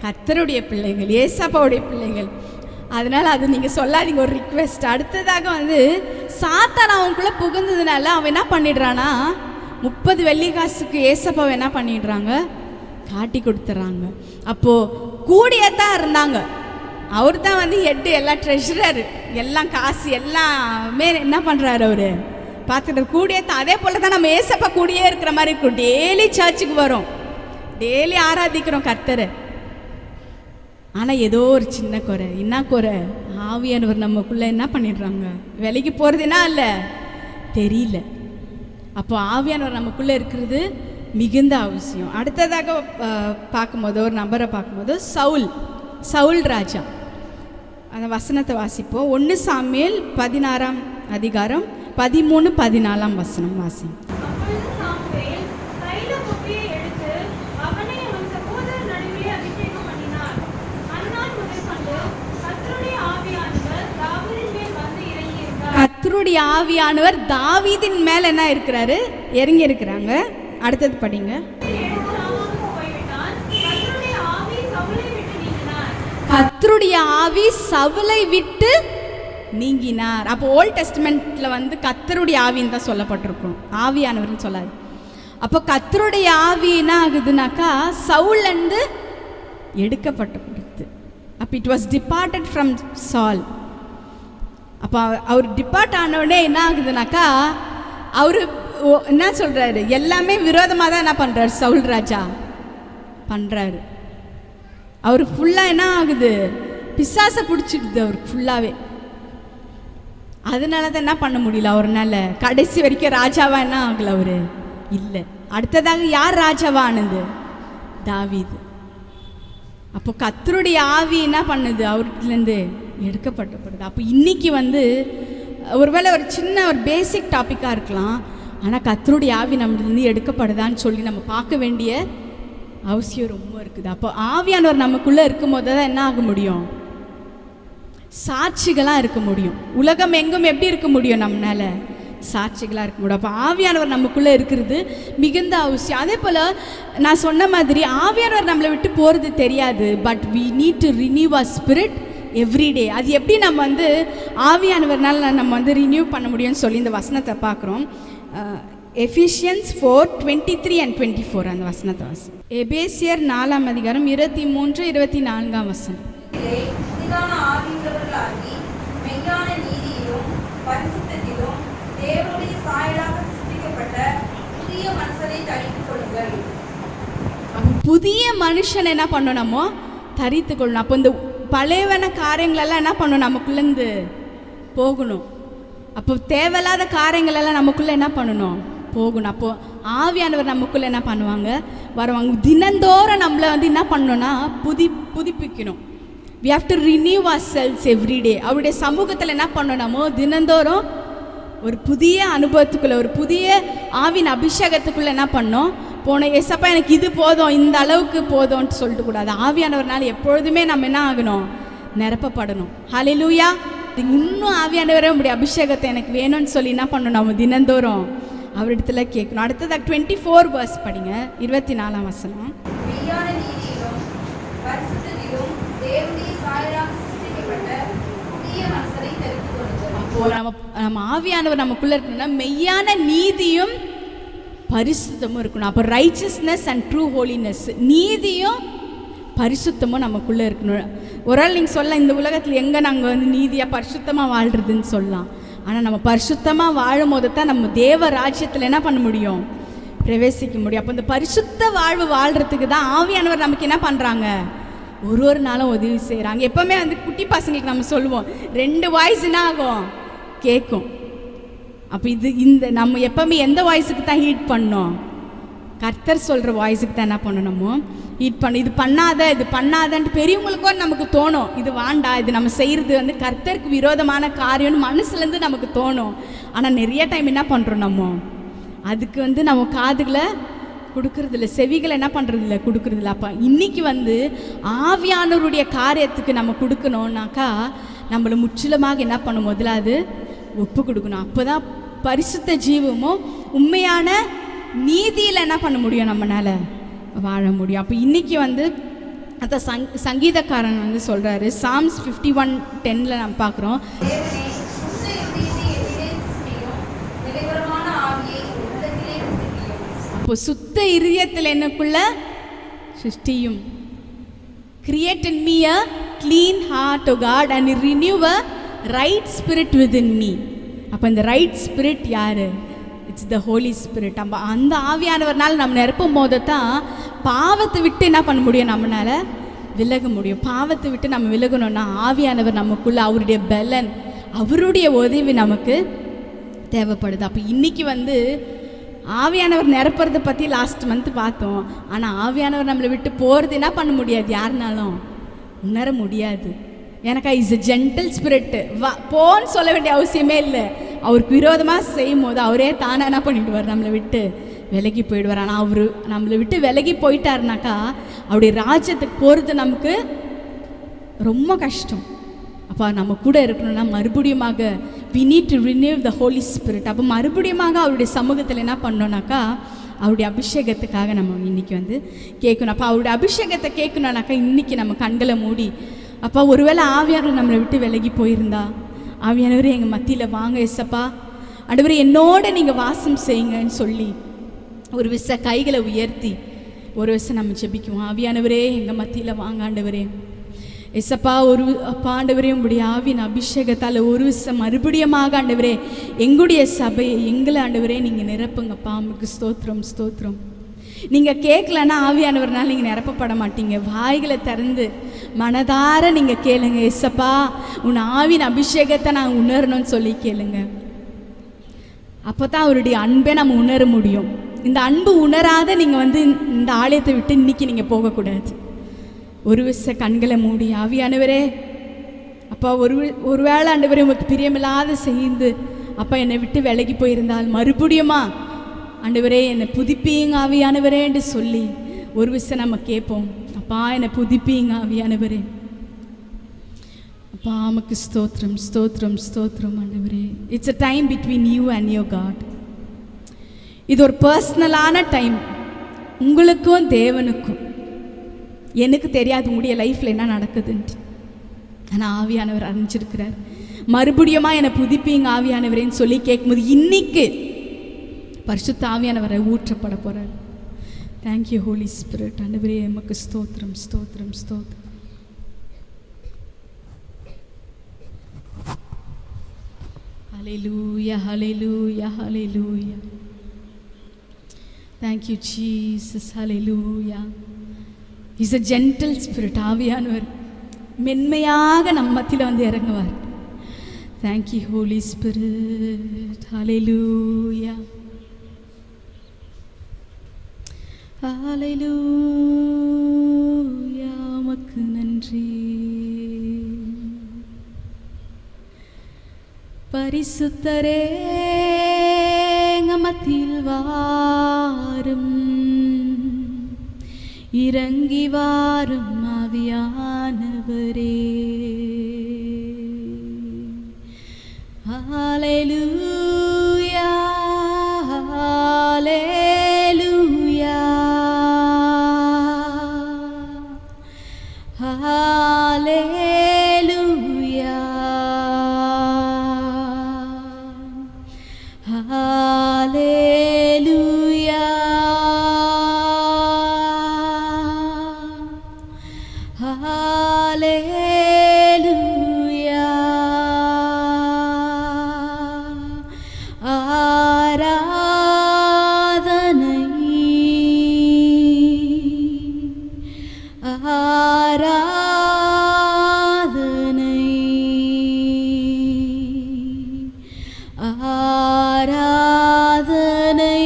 கர்த்தருடைய பிள்ளைகள், ஏசப்பாவுடைய பிள்ளைகள். அதனால் அது நீங்கள் சொல்லாதீங்க, ஒரு ரிக்வெஸ்ட். அடுத்ததாக வந்து சாத்தான் அவங்களுக்குள்ளே புகுந்ததுனால அவன் என்ன பண்ணிடுறான்னா 30 வெள்ளிக்காசுக்கு ஏசப்பாவை என்ன பண்ணிடுறாங்க, காட்டி கொடுத்துட்றாங்க. அப்போது கூடியே தான் இருந்தாங்க. அவர் தான் வந்து ஹெட்டு, எல்லாம் ட்ரெஷரர், எல்லாம் காசு எல்லாமே என்ன பண்ணுறாரு அவர் பார்த்துட்டு கூடியே தான். அதே போல் தான் நம்ம ஏசப்பா கூடியே இருக்கிற மாதிரி இருக்கும். டெய்லி சர்ச்சுக்கு வரோம், டெய்லி ஆராதிக்கிறோம் கர்த்தரை. ஆனால் ஏதோ ஒரு சின்ன குறை. என்ன குறை, ஆவியானவர் நமக்குள்ளே என்ன பண்ணிடுறாங்க, விலைக்கு போகிறதுனா இல்லை தெரியல. அப்போ ஆவியானவர் நமக்குள்ளே இருக்கிறது மிகுந்த அவசியம். அடுத்ததாக பார்க்கும்போது ஒரு நபரை பார்க்கும்போது சவுல் ராஜா. அந்த வசனத்தை வாசிப்போம். 1 சாமுவேல் 16ஆம் அதிகாரம் 13-14 வசனம் வாசி. அப்பொழுது சாமுவேல் தைல குப்பியை எடுத்து அவனை அவன் சகோதரர் நடுவே அபிஷேகம் பண்ணினார். அந்நாள் முதற்கொண்டு கர்த்தருடைய ஆவியானவர் தாவீதின் மேல் வந்து இறங்கியிருந்தார். கர்த்தருடைய ஆவியானவர் தாவீதின் மேல் என்ன இருக்கிறாரு, இறங்கி இருக்கிறாங்க. அடுத்தது படிங்க. கர்த்தருடைய ஆவி சவுலை விட்டு நீங்கினார். அப்போ ஓல்ட் டெஸ்டமெண்ட்ல வந்து கர்த்தருடைய ஆவின்னு தான் சொல்லப்பட்டிருக்கும், ஆவியானவர்னு சொல்லாது. அப்போ கர்த்தருடைய ஆவி என்ன ஆகுதுனாக்கா சவுல்லேருந்து எடுக்கப்பட்டு, அப்போ இட் வாஸ் டிபார்ட்டட் ஃப்ரம் சால். அப்போ அவர் டிபார்ட் ஆனவுடனே என்ன ஆகுதுனாக்கா அவர் என்ன சொல்கிறாரு, எல்லாமே விரோதமாக தான் என்ன பண்ணுறாரு சவுல் ராஜா பண்ணுறாரு. அவருக்கு ஃபுல்லாக என்ன ஆகுது, பிசாசை பிடிச்சிடுது அவருக்கு ஃபுல்லாகவே. அதனால தான் என்ன பண்ண முடியல அவர்னால. கடைசி வரைக்கும் ராஜாவா என்ன ஆகலை அவர் இல்லை. அடுத்ததாக யார் ராஜாவானது, தாவீது. அப்போ கர்த்தருடைய ஆவி என்ன பண்ணுது, அவர்கிட்டலேருந்து எடுக்கப்பட்டப்படுது. அப்போ இன்னைக்கு வந்து ஒருவேளை ஒரு சின்ன ஒரு பேசிக் டாப்பிக்காக இருக்கலாம், ஆனால் கர்த்தருடைய ஆவி நம்மளிருந்து எடுக்கப்படுதான்னு சொல்லி நம்ம பார்க்க வேண்டிய அவசியம் ரொம்ப இருக்குது. அப்போ ஆவியானவர் நமக்குள்ளே இருக்கும் போது தான் என்ன ஆக முடியும், சாட்சிகளாக இருக்க முடியும். உலகம் எங்கும் எப்படி இருக்க முடியும், நம்மளால சாட்சிகளாக இருக்க முடியும். அப்போ ஆவியானவர் நமக்குள்ளே இருக்கிறது மிகுந்த அவசியம். அதே போல் நான் சொன்ன மாதிரி ஆவியானவர் நம்மளை விட்டு போகிறது தெரியாது, but we need to renew our spirit every day. அது எப்படி நம்ம வந்து ஆவியானவர்னால நம்ம வந்து ரினியூ பண்ண முடியும்னு சொல்லி இந்த வசனத்தை பார்க்குறோம். எஃபிஷியன்ஸ் 4:23 and 24 அந்த வசனத்தை வாசி. எபேசியர் 4ஆம் அதிகாரம் 23-24 வசனம். புதிதான ஆவியுள்ளவர்களாகி மெய்யான நீதியிலும் பரிசுத்தத்திலும் தேவனுடைய சாயலாக சிருஷ்டிக்கப்பட்ட புதிய மனுஷரை தரித்துக் கொள்ளுங்கள். புதிய மனுஷனை என்ன பண்ணணுமோ தரித்து கொள்ளணும். அப்போ இந்த பழையவன காரியங்களெல்லாம் என்ன பண்ணணும், நமக்குள்ளேருந்து போகணும். அப்போ தேவையில்லாத காரியங்களெல்லாம் நமக்குள்ளே என்ன பண்ணணும், போகணும். அப்போது ஆவியானவர் நமக்குள்ளே என்ன பண்ணுவாங்க, வருவாங்க. தினந்தோறும் நம்மளை வந்து என்ன பண்ணணும்னா புதுப்பிக்கணும். we have to renew ourselves every day. அவருடைய சமூகத்தில் என்ன பண்ணணுமோ தினந்தோறும் ஒரு புதிய அனுபவத்துக்குள்ளே, ஒரு புதிய ஆவின் அபிஷேகத்துக்குள்ளே என்ன பண்ணோம் போனோம். ஏசப்பா எனக்கு இது போதும், இந்த அளவுக்கு போதும்ன்ட்டு சொல்லிட்டு கூடாது. ஆவியானவர்னால எப்பொழுதுமே நம்ம என்ன ஆகணும், நிரப்பப்படணும். ஹல்லேலூயா. இன்னும் ஆவியானவரே உங்களுடைய அபிஷேகத்தை எனக்கு வேணும்னு சொல்லி என்ன பண்ணணும், நம்ம தினந்தோறும் அவரிடத்துல கேட்கணும். அடுத்தது 24 verse படிங்க, 24ஆம் வசனம். மெய்யான நீதியிலும் பரிசுத்தத்திலும் தேவனுடைய சாயலாக சிருஷ்டிக்கப்பட்ட புதிய மனுஷரை தெரிந்து கொள்ளுங்கள். அப்போ நம்ம ஆவியானவர் நமக்குள்ள இருக்கணும்னா மெய்யான நீதியும் பரிசுத்தமும் இருக்கணும். அப்போ ரைச்சஸ்னஸ் அண்ட் ட்ரூ ஹோலினஸ், நீதியும் பரிசுத்தமும் நமக்குள்ளே இருக்கணும். ஒரு ஆள் நீங்கள் சொல்லலாம், இந்த உலகத்தில் எங்கே நாங்கள் வந்து நீதியாக பரிசுத்தமாக வாழ்கிறதுன்னு சொல்லலாம். ஆனால் நம்ம பரிசுத்தமாக வாழும் போது தான் நம்ம தேவ ராஜ்யத்தில் என்ன பண்ண முடியும், பிரவேசிக்க முடியும். அப்போ இந்த பரிசுத்த வாழ்வு வாழ்கிறதுக்கு தான் ஆவியானவர் நமக்கு என்ன பண்ணுறாங்க, ஒரு நாளும் உதவி செய்கிறாங்க. எப்போவுமே வந்து குட்டி பசங்களுக்கு நம்ம சொல்லுவோம், 2 வாய்ஸ் என்ன ஆகும், கேட்கும். அப்போ இந்த நம்ம எப்போவுமே எந்த வாய்ஸுக்கு தான் ஹீட் பண்ணோம், கர்த்தர் சொல்கிற வாய்ஸுக்கு தான் என்ன பண்ணணுமோ ஹீட் பண்ண. இது பண்ணாதன்ட்டு பெரியவங்களுக்கும் நமக்கு தோணும், இது வாண்டா, இது நம்ம செய்கிறது வந்து கர்த்தருக்கு விரோதமான காரியம்னு மனசுலேருந்து நமக்கு தோணும். ஆனால் நிறைய டைம் என்ன பண்ணுறோம், நம்ம அதுக்கு வந்து நம்ம காதுகளை கொடுக்கறதில்ல, செவிகளை என்ன பண்ணுறதில்ல, கொடுக்கறதில்ல. அப்போ இன்றைக்கி வந்து ஆவியானவருடைய காரியத்துக்கு நம்ம கொடுக்கணுன்னாக்கா நம்மளை முற்றிலுமாக என்ன பண்ணும், முதல்ல அது ஒப்பு கொடுக்கணும். அப்போ தான் பரிசுத்த ஜீவமும் உண்மையான நீதியில் என்ன பண்ண முடியும், நம்மளால் வாழ முடியும். அப்போ இன்றைக்கி வந்து அந்த சங்கீதக்காரன் வந்து சொல்கிறாரு, Psalms 51:10 நம்ம பார்க்குறோம். அப்போ சுத்த இருதயத்தில் எனக்குள்ள சிருஷ்டியும், create in me a clean heart o God and renew a right spirit within me. அப்போ இந்த ரைட் ஸ்பிரிட் யார், இட்ஸ் த ஹோலி ஸ்பிரிட். நம்ம அந்த ஆவியானவர்னால் நம்ம நிரப்பும் போது தான் பாவத்தை விட்டு என்ன பண்ண முடியும், நம்மளால் விலக முடியும். பாவத்தை விட்டு நம்ம விலகணும்னா ஆவியானவர் நமக்குள்ளே, அவருடைய பலன், அவருடைய உதவி நமக்கு தேவைப்படுது. அப்போ இன்றைக்கி வந்து ஆவியானவர் நிரப்புறதை பற்றி லாஸ்ட் மந்த் பார்த்தோம். ஆனால் ஆவியானவர் நம்மளை விட்டு போகிறது என்ன பண்ண முடியாது, யாருனாலும் உணர முடியாது. எனக்கு இஸ் எ ஜென்டில் ஸ்பிரிட்டு, போன்னு சொல்ல வேண்டிய அவசியமே இல்லை. அவருக்கு விரோதமாக செய்யும் போது அவரே தானே என்ன பண்ணிவிடுவார், நம்மளை விட்டு விலகி போயிடுவார். ஆனால் அவர் நம்மளை விட்டு விலகி போயிட்டாருனாக்கா அவருடைய ராஜ்யத்துக்கு போகிறது நமக்கு ரொம்ப கஷ்டம். அப்போ நம்ம கூட இருக்கணும்னா மறுபடியுமாக we need to renew the Holy Spirit. அப்போ மறுபடியுமாக அவருடைய சமூகத்தில் என்ன பண்ணோன்னாக்கா அவருடைய அபிஷேகத்துக்காக நம்ம இன்றைக்கி வந்து கேட்கணும். அப்போ அவருடைய அபிஷேகத்தை கேட்கணுன்னாக்கா இன்றைக்கி நம்ம கண்களை மூடி, அப்போ ஒருவேளை ஆவியானவர் நம்மளை விட்டு விலகி போயிருந்தா, ஆவியானவரே எங்கள் மத்தியில் வாங்க ஏசப்பா, ஆண்டவரே என்னோட நீங்கள் வாசம் செய்யுங்கன்னு சொல்லி ஒரு விஷ கைகளை உயர்த்தி ஒரு விஷயம் நம்ம ஜெபிக்குவோம். ஆவியானவரே எங்கள் மத்தியில் வாங்க ஆண்டவரே, ஏசப்பா அப்பா ஆண்டவரே உங்களுடைய ஆவியின் அபிஷேகத்தால் ஒரு விஷயம் மறுபடியுமாக ஆண்டவரே எங்களுடைய சபையை எங்களை ஆண்டவரே நீங்கள் நிரப்புங்கப்பா. உங்களுக்கு ஸ்தோத்திரம் ஸ்தோத்திரம். நீங்கள் கேட்கலன்னா ஆவியானவர்னால நீங்கள் நிரப்பப்பட மாட்டீங்க. வாய்களை திறந்து மனதார நீங்கள் கேளுங்க, ஏசப்பா உன் ஆவின் அபிஷேகத்தை நான் உணரணும்னு சொல்லி கேளுங்க. அப்போ தான் அவருடைய அன்பை நம்ம உணர முடியும். இந்த அன்பு உணராத நீங்கள் வந்து இந்த ஆலயத்தை விட்டு இன்றைக்கி நீங்கள் போகக்கூடாது. ஒரு விஷ கண்களை மூடி, ஆவியானவரே அப்பா ஒரு வேளை ஆண்டவரே உங்களுக்கு பிரியமில்லாத செய்து அப்பா என்னை விட்டு விலகி போயிருந்தால் மறுபடியுமா ஆண்டவரே என்னை புதுப்பிங்க ஆவியானவரேன்னு சொல்லி ஒரு விஷயம் நம்ம கேட்போம். அப்பா என்னை புதுப்பிங்க ஆவியானவரே. அப்பா நமக்கு ஸ்தோத்திரம் ஸ்தோத்திரம் ஸ்தோத்திரம் ஆண்டவரே. It's a time between you and your God. இது ஒரு பர்சனலான டைம், உங்களுக்கும் தேவனுக்கும். எனக்கு தெரியாது உங்களுடைய லைஃப்பில் என்ன நடக்குதுன்ட்டு, ஆனால் ஆவியானவர் அறிஞ்சிருக்கிறார். மறுபடியுமா என்னை புதுப்பிங்க ஆவியானவரேன்னு சொல்லி கேட்கும்போது இன்னைக்கு பரிசுத்த ஆவியானவரை ஊற்றப்பட போகிறார். Thank you Holi Spirit. ஆண்டவரே எமக்கு ஸ்தோத்திரம் ஸ்தோத்திரம் ஸ்தோத்திரம். ஹல்லேலூயா ஹல்லேலூயா ஹல்லேலூயா. Thank you Jesus. Hallelujah. Is a gentle spirit. ஆவியானவர் மென்மையாக நம்ம மத்தியில் வந்து இறங்குவார். Thank you Holi Spirit. ஹல்லேலூயா, ஹல்லேலூயா. உமக்கு நன்றி. பரிசுத்தரே எங்க மத்தியில் வாரும், இறங்கி வாரும் ஆவியானவரே. ஹல்லேலூயா, ஹல்லேலூயா, ஹல்லேலூயா, ஹல்லேலூயா, ஹல்லேலூயா. ஆராதனை, ஆராதனை, ஆராதனை,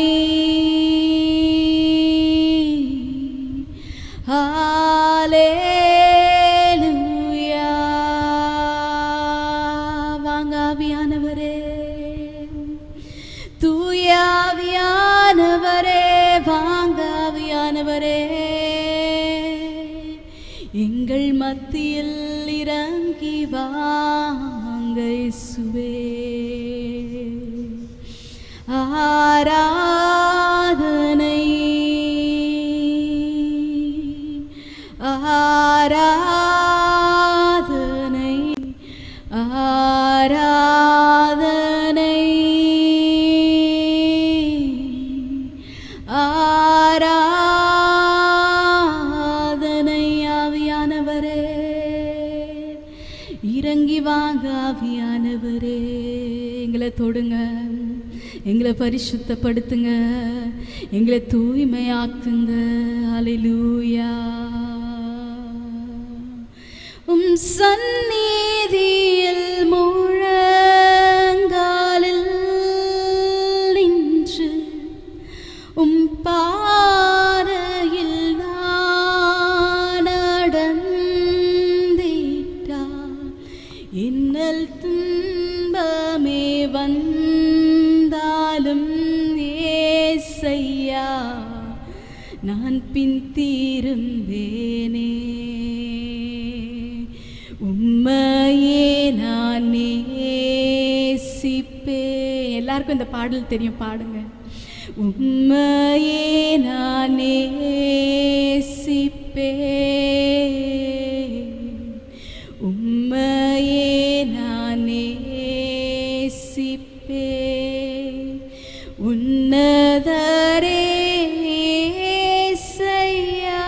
ஹல்லேலூயா. வாங்க ஆவியானவரே, தூய ஆவியானவரே, வாங்க ஆவியானவரே, எங்கள் மத்தியில் இறங்கி வாங்க இயேசுவே. ஆராதனை, ஆராதனை, ஆராதனை, ஆராதனை. ஆவியானவரே இறங்கி வாங்க ஆவியானவரே, எங்களை தொடுங்க, எங்களை பரிசுத்தப்படுத்துங்க, எங்களை தூய்மையாக்குங்க. ஹல்லேலூயா. உம் சந்நிதியில் முழங்காலில் நின்று உம் பாதையில் நான் நடந்திட்டால் இன்னல் துன்பமே வந்தாலும் ஏசையா நான் பின் திரும்பேனே. உம்மையே நான் நேசிப்பேன். எல்லாருக்கும் இந்த பாடல் தெரியும், பாடுங்க. உம்மையே நான் நேசிப்பேன், உம்மையே நான் நேசிப்பேன். உன்னதரே இயேசையா,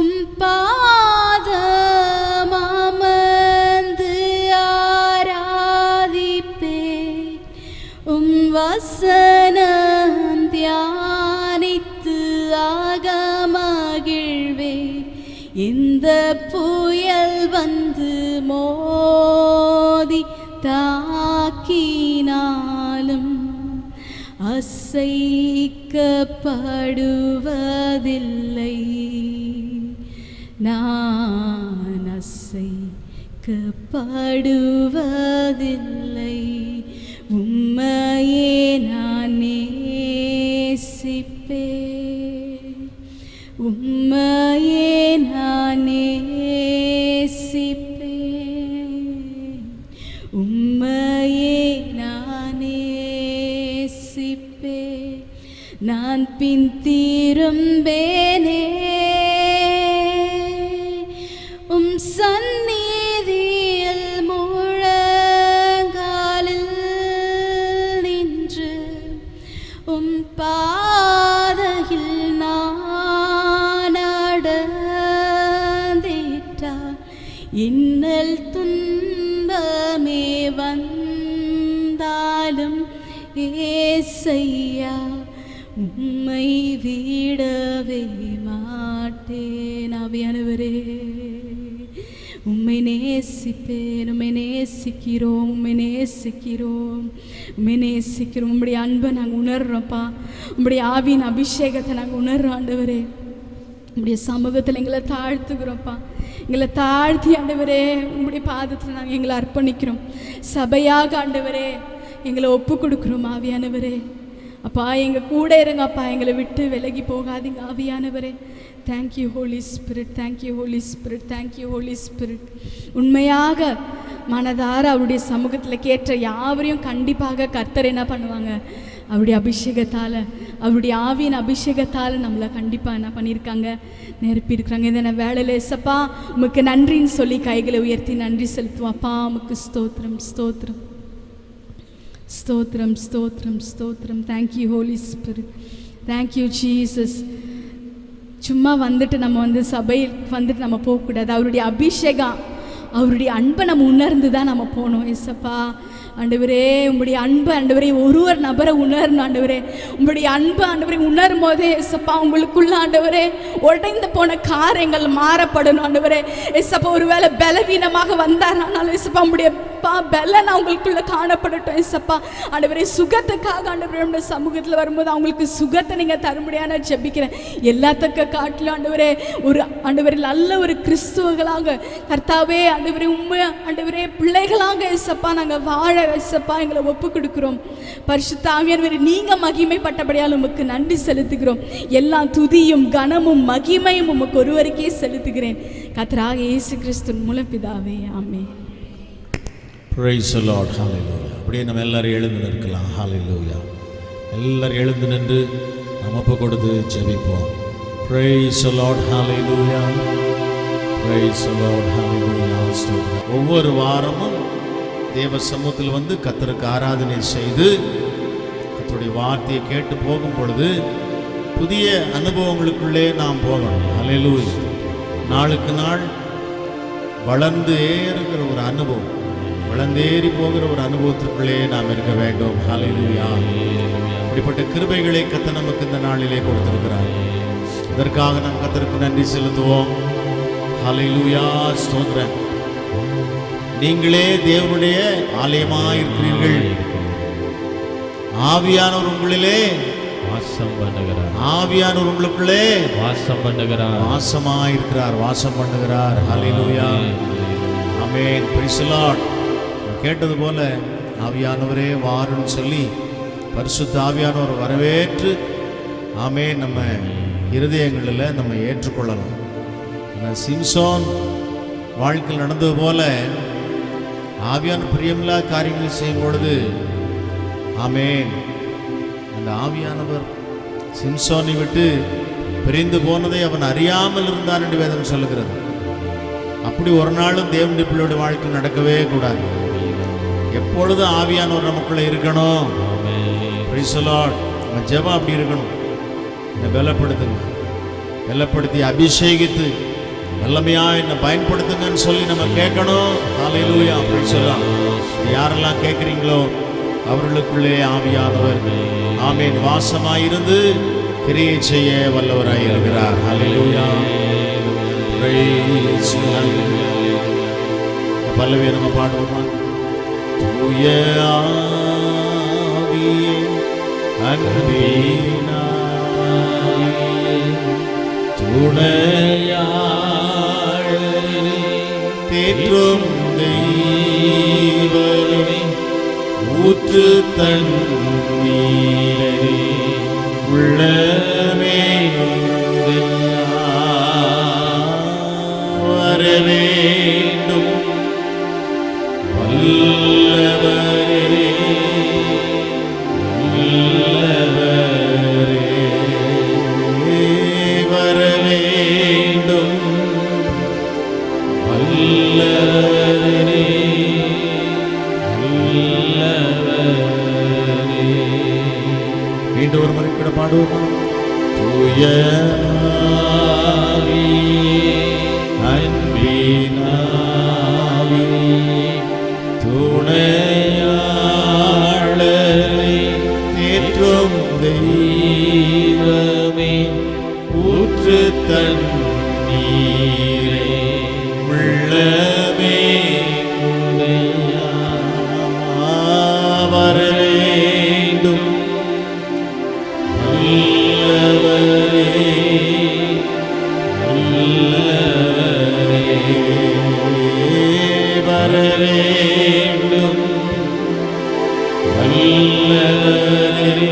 உம் பாதம் அமர்ந்து ஆராதிப்பேன், உம் வசனம் தியானித்து ஆகமகிழ்வேன். இந்த புயல் வந்து மோதி தாக்கினாலும் அசைக்கப்படுவதில்லை, நான் அசைக்கப்படுவதில்லை. உம்மையே நான் நேசிப்பேன், உம்மையே நான் நேசிப்பேன், உம்மையே நான் நேசிப்பேன். நான் பின் திரும்பேனே, உம் சந்நிதியில் முழங்காலில் நின்று உம் பாதையில் நான் நடந்திட்டால் இன்னல் துன்பமே வந்தாலும் ஏசையா உம்மை விடவே மாட்டேன். ஆவியானவரே, உம்மை நேசிப்பேன், உம்மை நேசிக்கிறோம், உம்மை நேசிக்கிறோம், உம்மை நேசிக்கிறோம். உம்முடைய அன்பை நாங்கள் உணர்றோம்ப்பா. உம்முடைய ஆவியின் அபிஷேகத்தை நாங்கள் உணர்றோம் ஆண்டவரே. உம்முடைய சமூகத்தில் எங்களை தாழ்த்துக்கிறோம்ப்பா. எங்களை தாழ்த்தி ஆண்டவரே உம்முடைய பாதத்தில் நாங்கள் எங்களை அர்ப்பணிக்கிறோம். சபையாக ஆண்டவரே எங்களை ஒப்பு கொடுக்குறோம். ஆவியானவரே அப்பா, எங்கள் கூட இருங்கப்பா, எங்களை விட்டு விலகி போகாதீங்க ஆவியானவரே. Thank you Holi spirit, thank you Holi spirit, thank you Holi spirit. உண்மையாக மனதார அவருடைய சமூகத்தில் கேட்ட யாவரையும் கண்டிப்பாக கர்த்தர் என்ன பண்ணுவாங்க, அவருடைய அபிஷேகத்தால், அவருடைய ஆவியின் அபிஷேகத்தால் நம்மளை கண்டிப்பாக என்ன பண்ணியிருக்காங்க, நிரப்பியிருக்கிறாங்க. இந்த வேளையில் ஏசப்பா உமக்கு நன்றின்னு சொல்லி கைகளை உயர்த்தி நன்றி செலுத்துவோம். அப்பா உமக்கு ஸ்தோத்திரம், ஸ்தோத்திரம், ஸ்தோத்திரம், ஸ்தோத்திரம், ஸ்தோத்திரம். Thank you Holi spirit, thank you Jesus. சும்மா வந்துட்டு நம்ம சபையில் வந்துட்டு நம்ம போகக்கூடாது. அவருடைய அபிஷேகம், அவருடைய அன்பை நம்ம உணர்ந்து தான் நம்ம போகணும். ஏசப்பா ஆண்டவரே, உங்களுடைய அன்பு ஆண்டவரே ஒருவர் நபரை உணரணும் ஆண்டவரே. உங்களுடைய அன்பு ஆண்டவரை உணரும் போதே ஏசப்பா உங்களுக்குள்ள ஆண்டவரே உடைந்து போன காரியங்கள் மாறப்படணும் ஆண்டவரே. ஏசப்பா ஒருவேளை பலவீனமாக வந்தாரானாலும் ஏசப்பா உங்களுடைய பலன் அவங்களுக்குள்ள காணப்படட்டும். ஏசப்பா ஆண்டவரே சுகத்துக்காக ஆண்டவரே நம்முடைய சமூகத்தில் வரும்போது அவங்களுக்கு சுகத்தை நீங்கள் தரும்படியாக நான் ஜெபிக்கிறேன். எல்லாத்துக்க காட்டிலும் ஆண்டவரே ஒரு ஆண்டவரே நல்ல ஒரு கிறிஸ்துவர்களாக கர்த்தாவே ஆண்டவரே உண்மை ஆண்டவரே பிள்ளைகளாக ஏசப்பா நாங்கள் வாழ ஏசப்பா எங்களை ஒப்பு கொடுக்கிறோம். பரிசுத்த ஆவியானவரே நீங்க மகிமைப்பட்டபடியால் உமக்கு நன்றி செலுத்துகிறோம். எல்லா துதியும் கனமும் மகிமையும் உமக்கு ஒருவருக்கே செலுத்துகிறேன். கர்த்தராகிய இயேசு கிறிஸ்துவின் மூலம் பிதாவே, ஆமென். Praise the Lord, hallelujah. அப்படியே நம்ம எல்லாரும் எழுந்து நிற்கலாம். ஹalleluya. எல்லாரும் எழுந்து நின்று நம்ம ஒப்பு கொடுத்து ஜெபிப்போம். Praise the Lord, hallelujah. Praise the Lord, hallelujah. ஒவ்வொரு வாரமும் தேவ சமூகத்தில் வந்து கர்த்தருக்கு ஆராதனை செய்து கர்த்தருடைய வார்த்தையை கேட்டு போகும் பொழுது புதிய அனுபவங்களுக்குள்ளே நாம் போகணும். ஹல்லேலூயா. நாளுக்கு நாள் வளர்ந்தே இருக்கிற ஒரு அனுபவம், வளர்ந்தேறி போகிற ஒரு அனுபவத்திற்குள்ளே நாம் இருக்க வேண்டும். ஹல்லேலூயா. இப்படிப்பட்ட கிருபைகளை கர்த்தர் நமக்கு இந்த நாளிலே கொடுத்திருக்கிறார். இதற்காக நாம் கர்த்தருக்கு நன்றி செலுத்துவோம். ஹல்லேலூயா. ஸ்தோத்திரம். நீங்களே தேவனுடைய ஆலயமாயிருக்கிறீர்கள், ஆவியானவர் உங்களிலே வாசம் பண்ணுகிறார், ஆவியானவர் உங்களுக்குள்ளே வாசம் பண்ணுகிறார், வாசமாயிருக்கிறார், வாசம் பண்ணுகிறார். ஹல்லேலூயா. ஆமென். Praise the Lord. கேட்டது போல ஆவியானவரே வாருன்னு சொல்லி பரிசுத்த ஆவியானவர் வரவேற்று ஆமென் நம்ம இருதயங்களில் நம்ம ஏற்றுக்கொள்ளலாம். சிம்சோன் வாழ்க்கையில் நடந்தது போல ஆவியான பிரியமில்லா காரியங்களை செய்யும் பொழுது ஆமென் அந்த ஆவியானவர் சிம்சோனை விட்டு பிரிந்து போனதை அவன் அறியாமல் இருந்தான் என்று வேதம் சொல்லுகிறது. அப்படி ஒரு நாளும் தேவனுடைய பிள்ளையோட வாழ்க்கை நடக்கவே கூடாது. எப்பொழுதும் ஆவியானவர் நமக்குள்ள இருக்கணும். Price the Lord. நம்ம ஜெபம் அப்படி இருக்கணும். என்னை பலப்படுத்துங்க, பலப்படுத்தி அபிஷேகித்து வல்லமையா என்னை பயன்படுத்துங்கன்னு சொல்லி நம்ம கேட்கணும். ஹல்லேலூயா. அப்படின்னு சொல்லலாம். யாரெல்லாம் கேட்குறீங்களோ அவர்களுக்குள்ளே ஆவியானவர் ஆமென் வாசமாயிருந்து கிரியை செய்ய வல்லவராய் இருக்கிறார். ஹல்லேலூயா. பல்லவியை நம்ம பாடுவோமா? தூய ஆவியே அன்பினாலே துணையா தேற்றும் தெய்வமே ஊற்று தண்ணீரே உள்ளமே வர வேண்டும் வல்லவரே வல்லவரே வர வேண்டும் வல்லவரே வல்லவரே. மீண்டும் ஒரு முறை கூட பாடுவோமா? தூய அன்பினாவி துணையாளரை தேற்றும் தெய்வமே தண்ணீரே உள்ளமே வர வேண்டும் நல்லவரே வர வேண்டும் நல்லவரே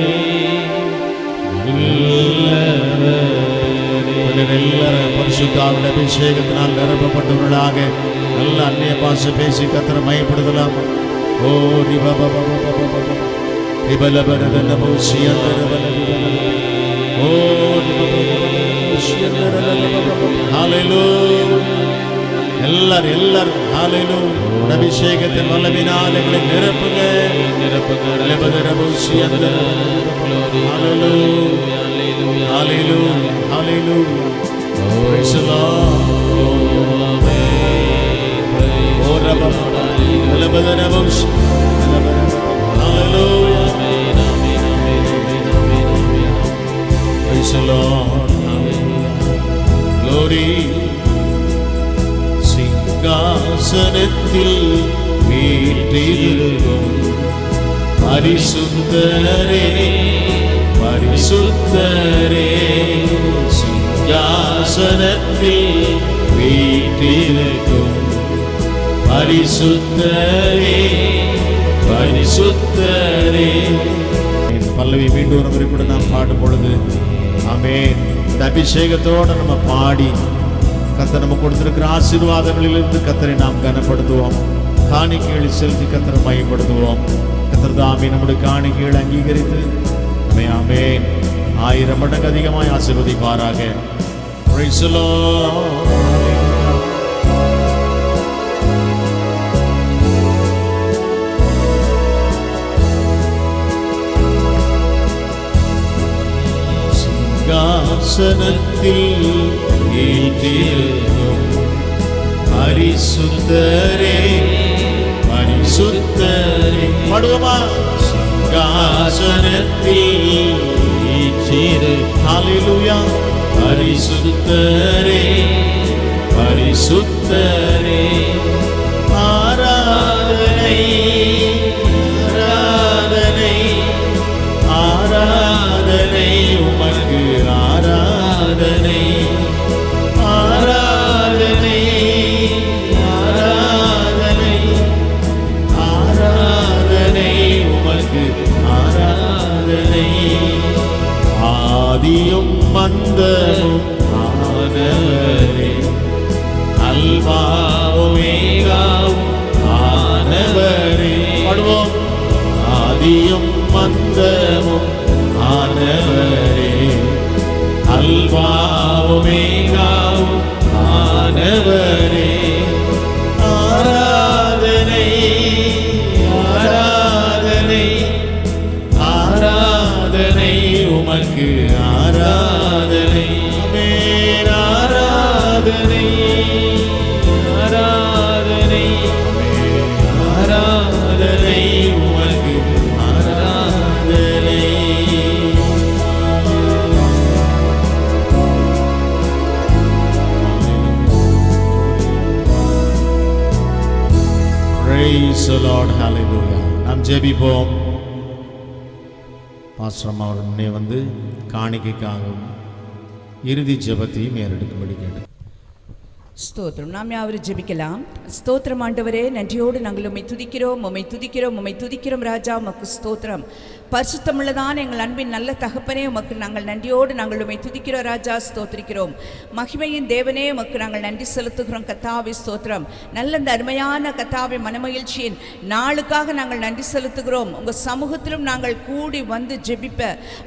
எல்லாரும் பரிசுத்தாவின் அபிஷேகத்தினால் நிரப்பப்பட்டவர்களாக நல்ல அந்நிய பாஷை பேசி கர்த்தரை மயப்படுத்தலாம். ஓ எல்லாரும் அபிஷேகத்தின் வல்லவினால் எங்களை நிரப்புங்க. Praise the Lord. Praise the Lord. Glory. சிங்காசனத்தில் வீற்றிருக்கும் பரிசுத்தரே பரிசுத்தரே சிங்காசனத்தில் வீற்றிருக்கும் பரிசுத்தரே பரிசுத்தரே. பல்லவி மீண்டும் ஒரு முறை கூட நாம் பாடும் பொழுது ஆமென், இந்த அபிஷேகத்தோடு நம்ம பாடி கர்த்தர் நம்ம கொடுத்திருக்கிற ஆசீர்வாதங்களிலிருந்து கர்த்தரை நாம் கனப்படுத்துவோம். காணிக்கைகளை செலுத்தி கர்த்தரை மையப்படுத்துவோம். கர்த்தர் தாமே நம்முடைய காணிக்கைகளை அங்கீகரித்து ஆமென் 1000 மடங்கு அதிகமாய் ஆசீர்வதிப்பாராக. Praise the Lord. சிங்காசனத்தில் வீற்றிருக்கும் பரிசுத்தரே பரிசுத்தரே பாடுவோமா? சிங்காசனத்தில் வீற்றிருக்கும் ஹல்லேலூயா பரிசுத்தரே பரிசுத்தரே ஆராதனை ஆராதனை ஆராதனை உமக்கு ஆராதனை ஆராதனை ஆராதனை ஆராதனை உமக்கு ஆராதனை ஆதியும் மந்தமும் ஆனவரே அல்பாவும் ஆனவரே பாடுவோம். ஆதியும் மந்தமும் ஆனவரே அல்பாவும் ஆனவரே ஆராதனை ஆராதனை ஆராதனை உமக்கு ஆராதனை ஆமென் ஆராதனை ஆராதனை ஆராதனை உமக்கு ஆராதனை. Praise the Lord. Hallelujah. நாம் ஜெபிப்போம். பாஸ்டர் அவர்களே வந்து காணிக்கைக்காகவும் இறுதி ஜெபத்தையும் ஏறெடுக்கும்படி கேட்டு ஸ்தோத்திரம். நாம் யாவரும் ஜெபிக்கலாம். ஸ்தோத்திரம் ஆண்டவரே, நன்றியோடு நாங்கள் உம்மை துதிக்கிறோம், உம்மை துதிக்கிறோம், உம்மை துதிக்கிறோம் ராஜா. உமக்கு ஸ்தோத்திரம். பரிசுத்தமுள்ளதான எங்கள் அன்பின் நல்ல தகப்பனே, உமக்கு நாங்கள் நன்றியோடு நாங்கள் உம்மை துதிக்கிறோம் ராஜா. ஸ்தோத்திரிக்கிறோம். மகிமையின் தேவனே, உமக்கு நாங்கள் நன்றி செலுத்துகிறோம் கர்த்தாவே. ஸ்தோத்திரம். நல்ல இந்த அருமையான கர்த்தாவே மனமகிழ்ச்சியின் நாளுக்காக நாங்கள் நன்றி செலுத்துகிறோம். உங்கள் சமூகத்திலும் நாங்கள் கூடி வந்து ஜெபிப்ப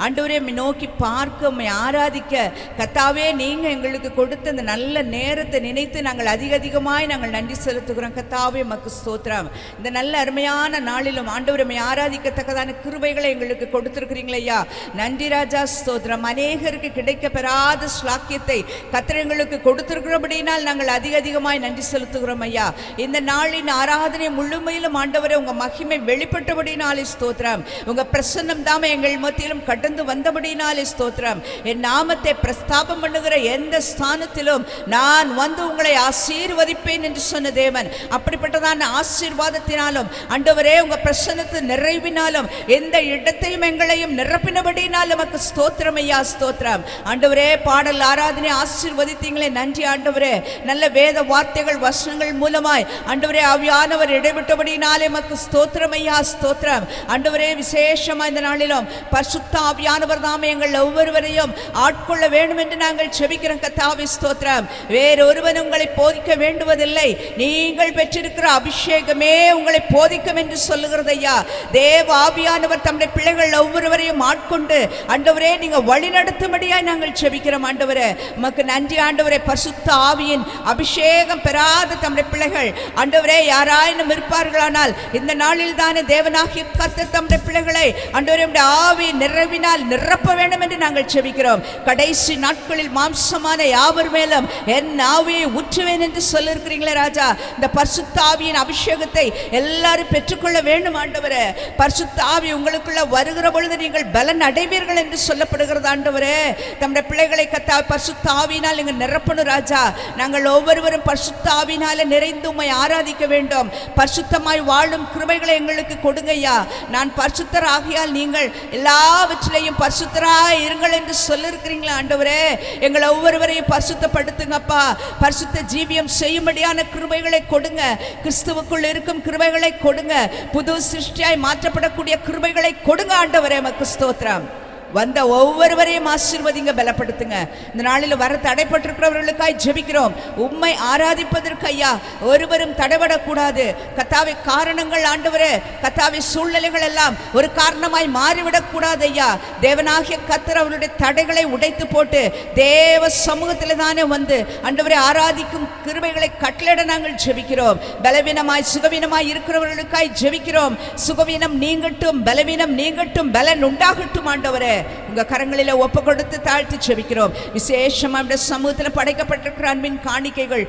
ஆண்டவரே, உம்மை நோக்கி பார்க்க, உம்மை ஆராதிக்க கர்த்தாவே நீங்கள் எங்களுக்கு கொடுத்த இந்த நல்ல நேரத்தை நினைத்து நாங்கள் அதிகமாய் நாங்கள் நன்றி செலுத்துகிறோம். கர்த்தாவே உமக்கு ஸ்தோத்திரம். இந்த நல்ல அருமையான நாளிலும் ஆண்டவரை ஆராதிக்கத்தக்கதான கிருபைகளை எங்களுக்கு கொடுத்திருக்கிறீங்களே ஐயா, நன்றி ராஜா, ஸ்தோத்திரம். அநேகருக்கு கிடைக்க பெறாத ஸ்லாக்கியத்தை கர்த்தர் எங்களுக்கு கொடுத்திருக்கிறபடினால் நாங்கள் அதிகமாய் நன்றி செலுத்துகிறோம் ஐயா. இந்த நாளின் ஆராதனை முழுமையிலும் ஆண்டவரை உங்க மகிமை வெளிப்பட்டபடினாலே ஸ்தோத்திரம். உங்க பிரசன்னம் தாமே எங்கள் மத்தியிலும் கடந்து வந்தபடினாலே ஸ்தோத்திரம். என் நாமத்தை பிரஸ்தாபம் பண்ணுகிற எந்த ஸ்தானத்திலும் நான் வந்து உங்களை ஆசீர்வதிப்பேன் என்று சொன்ன தேவன், அப்படிப்பட்டதான ஆசீர்வாதத்தினாலும் ஆண்டவரே உங்க பிரசன்னத்து நிறைவினாலும் எந்த இடத்தையும் எங்களையும் நிரப்பினபடினாலும் நமக்கு ஸ்தோத்திரம் ஐயா, ஸ்தோத்திரம். ஆண்டவரே பாடல் ஆராதனை ஆசீர்வதித்தீங்களே, நன்றி ஆண்டவரே. நல்ல வேத வார்த்தைகள் வசனங்கள் மூலமாய் ஆண்டவரே ஆவியானவர் இடைவிட்டபடினாலே நமக்கு ஸ்தோத்திரம் ஐயா, ஸ்தோத்திரம். ஆண்டவரே விசேஷமா இந்த நாளிலும் பரிசுத்த ஆவியானவர் தாமே எங்கள் ஒவ்வொருவரையும் ஆட்கொள்ள வேண்டும் என்று நாங்கள் செபிக்கிறோம் கர்த்தாவே, ஸ்தோத்திரம். வேறொருவன் உங்களை போதிக்க வேண்டுவதில்லை, நீங்கள் பெற்றிருக்கிற அபிஷேகமே உங்களை போதிக்கும் என்று சொல்லுகிறது ஐயா. தேவ ஆவியானவர் தம்முடைய பிள்ளைகள் ஒவ்வொருவரையும் ஆட்கொண்டு ஆண்டவரே நீங்க வழி நடத்தும்படியாய் நாங்கள் செபிக்கிறோம் ஆண்டவரே. உமக்கு நன்றி ஆண்டவரே. பரிசுத்த ஆவியின் அபிஷேகம் பெறாத தம்முடைய பிள்ளைகள் ஆண்டவரே யாராயினும் இருப்பார்களானால் இந்த நாளில் தானே தேவனாகிய கர்த்தர் தம்முடைய பிள்ளைகளை ஆண்டவரே உம்முடைய ஆவி நிறைவினால் நிரப்ப வேண்டும் என்று நாங்கள் செபிக்கிறோம். கடைசி நாட்களில் மாம்சமான யாவர் மேலும் என் ஆவியை ஊற்றுவேன் என்று சொல்லிருக்கிறீங்களே ராஜா. இந்த பரிசுத்த ஆவியின் அபிஷேகத்தை எல்லாரும் பெற்றுக்கொள்ள வேண்டும் ஆண்டவரே. பரிசுத்த ஆவி உங்களுக்குள்ள வருகிற பொழுது நீங்கள் பலன் அடைவீர்கள் என்று சொல்லப்படுகிறது ஆண்டவரே. தம்முடைய பிள்ளைகளை கர்த்தாவே பரிசுத்த ஆவியினால் நீங்கள் நிரப்பணும் ராஜா. நாங்கள் ஒவ்வொருவரும் பரிசுத்த ஆவியினால நிறைந்து உம்மை ஆராதிக்க வேண்டும். பரிசுத்தமாய் வாழும் கிருபைகளை எங்களுக்கு கொடுங்கய்யா. நான் பரிசுத்தர் ஆகியால் நீங்கள் எல்லாவற்றிலையும் பரிசுத்தராய் இருங்கள் என்று சொல்லிருக்கிறீங்களா ஆண்டவரே. எங்களை ஒவ்வொருவரையும் பரிசுத்தப்படுத்துங்கப்பா. பரிசுத்த ஜீவியம் செய்யும்படியான கிருபைகளை கொடுங்க. கிறிஸ்துவுக்குள் இருக்கும் கிருபைகளை கொடுங்க. புது சிருஷ்டியாய் மாற்றப்படக்கூடிய கிருபைகளை கொடுங்க ஆண்டவரே. மக்கு ஸ்தோத்திரம். வந்த ஒவ்வொருவரையும் ஆசீர்வதிங்க, பலப்படுத்துங்க. இந்த நாளில் வர தடைப்பட்டிருக்கிறவர்களுக்காய் ஜெபிக்கிறோம். உம்மை ஆராதிப்பதற்கு ஐயா ஒருவரும் தடைபடக்கூடாது கர்த்தாவே. காரணங்கள் ஆண்டவரே கர்த்தாவே சூழ்நிலைகள் எல்லாம் ஒரு காரணமாய் மாறிவிடக்கூடாது ஐயா. தேவனாகிய கர்த்தர் அவருடைய தடைகளை உடைத்து போட்டு தேவ சமூகத்தில் தானே வந்து ஆண்டவரே ஆராதிக்கும் கிருபைகளை கட்டளையிட நாங்கள் ஜெபிக்கிறோம். பலவீனமாய் சுகவீனமாய் இருக்கிறவர்களுக்காய் ஜெபிக்கிறோம். சுகவீனம் நீங்கட்டும், பலவீனம் நீங்கட்டும், பலன் உண்டாகட்டும் ஆண்டவரே. உங்க கரங்களில ஒப்பு கொடுத்து தாழ்த்தி செபிக்கிறோம். விசேஷமா சமூகத்தில் படைக்கப்பட்டிருக்கிற அன்பின் காணிக்கைகள்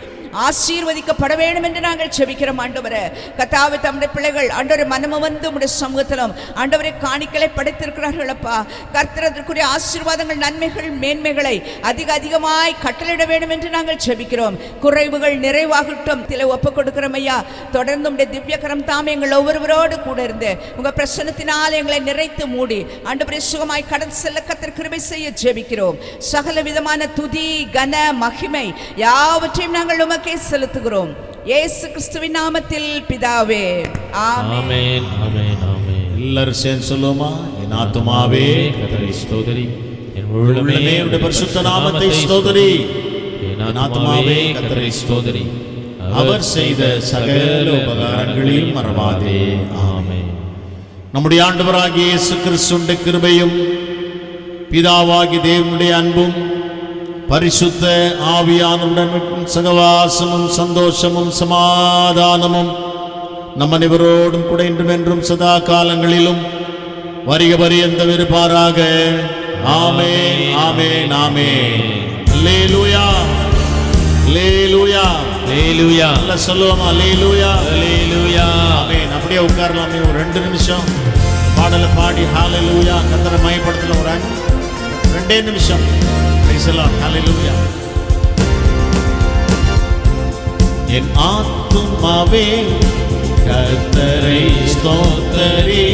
ஆசீர்வதிக்கப்பட வேண்டும் என்று நாங்கள் செபிக்கிறோம் ஆண்டவரே. கர்த்தாவே தம்முடைய பிள்ளைகள் ஆண்டவரே மனமும் வந்து உம்முடைய சமூகத்திலும் ஆண்டவரே காணிக்கைகளை படைத்திருக்கிறார்கள் அப்பா. கர்த்தர் அதற்குரிய ஆசீர்வாதங்கள் நன்மைகள் மேன்மைகளை அதிகமாய் கட்டளையிட வேண்டும் என்று நாங்கள் செபிக்கிறோம். குறைவுகள் நிறைவாகட்டும் தில ஒப்பு கொடுக்கிறோம் ஐயா. தொடர்ந்து உம்முடைய திவ்ய கரம் தாமே எங்கள் ஒவ்வொருவரோடு கூட இருந்து உங்க பிரசன்னத்தினால் எங்களை நிறைத்து மூடி ஆண்டவரே சுகமாய் கடந்து செல்ல கர்த்தர் கிருபை செய்ய ஜெபிக்கிறோம். சகல விதமான துதி கன மகிமை யாவற்றையும் நாங்கள் உமக்கே செலுத்துகிறோம். இயேசு கிறிஸ்துவின் நாமத்தில் பிதாவே, ஆமென். ஆமென். ஆமென். எல்லாரும் சேர்ந்து சொல்லுவோமா? என் ஆத்துமாவே கர்த்தரை ஸ்தோத்திரி, என் உள்ளமே உம்முடைய பரிசுத்த நாமத்தை ஸ்தோத்திரி. என் ஆத்துமாவே கர்த்தரை ஸ்தோத்திரி, அவர் செய்த சகல உபகாரங்களையும் மறவாதே. ஆமென். நம்முடைய ஆண்டவராகிய இயேசு கிறிஸ்துவின் கிருபையும் பிதாவாகிய தேவனுடைய அன்பும் பரிசுத்த ஆவியானவருடன் சகவாசமும் சந்தோஷமும் சமாதானமும் நம் அனைவரோடும் கூட இன்றும் என்றும் சதா காலங்களிலும் வருக பரியந்த இருப்பாராக. ஆமென், ஆமென், ஆமென். அல்லேலூயா, அல்லேலூயா, அல்லேலூயா. நல்லா சொல்லுவோமா? அல்லேலூயா, அல்லேலூயா. ஆமென். அப்படியே உட்காரலாமே ஒரு 2 நிமிஷம் பாடலை பாடி ஹalleluya கர்த்தரை மகிமைப்படுத்தலாம். ஒரு 2 நிமிஷம். Price the Lord. ஹalleluya. என் ஆத்துமாவே கர்த்தரை ஸ்தோத்திரி,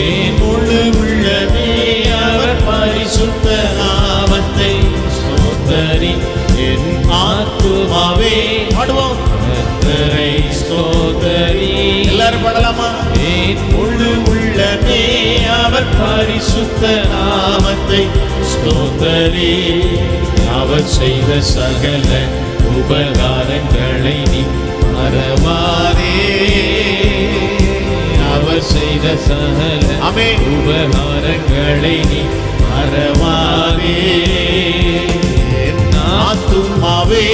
என் முழு உள்ளமே அவர் பரிசுத்த நாமத்தை ஸ்தோத்திரி. என் ஆத்துமாவே பாடுவோம். கர்த்தரை ஸ்தோத்திரி. எல்லாரும் பாடலாமா? என் முழு உள்ளமே அவர் பரிசுத்த நாமத்தை ஸ்தோத்திரி. அவர் செய்த சகல உபகாரங்களை நீ மறவாதே. அவர் செய்த சகல உபகாரங்களை நீ மறவாதே. என் ஆத்துமாவே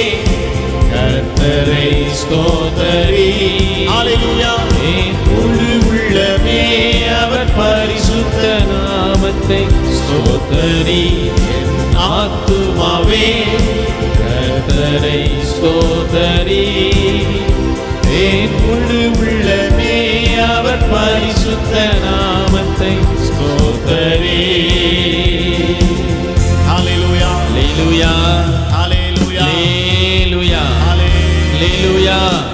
கர்த்தரை ஸ்தோத்தரி. ஹalleluya. என் முழு உள்ளமே அவர் பரிசுத்த நாமத்தை ஸ்தோத்தரி. என் ஆத்துமாவே கர்த்தரை ஸ்தோத்தரி. என் முழு உள்ளமே அவர் பரிசுத்த நாமத்தை ஸ்தோத்தரி. ஹalleluya. Hallelujah. ஹalleluya. Hallelujah. ஹalleluya. Hallelujah.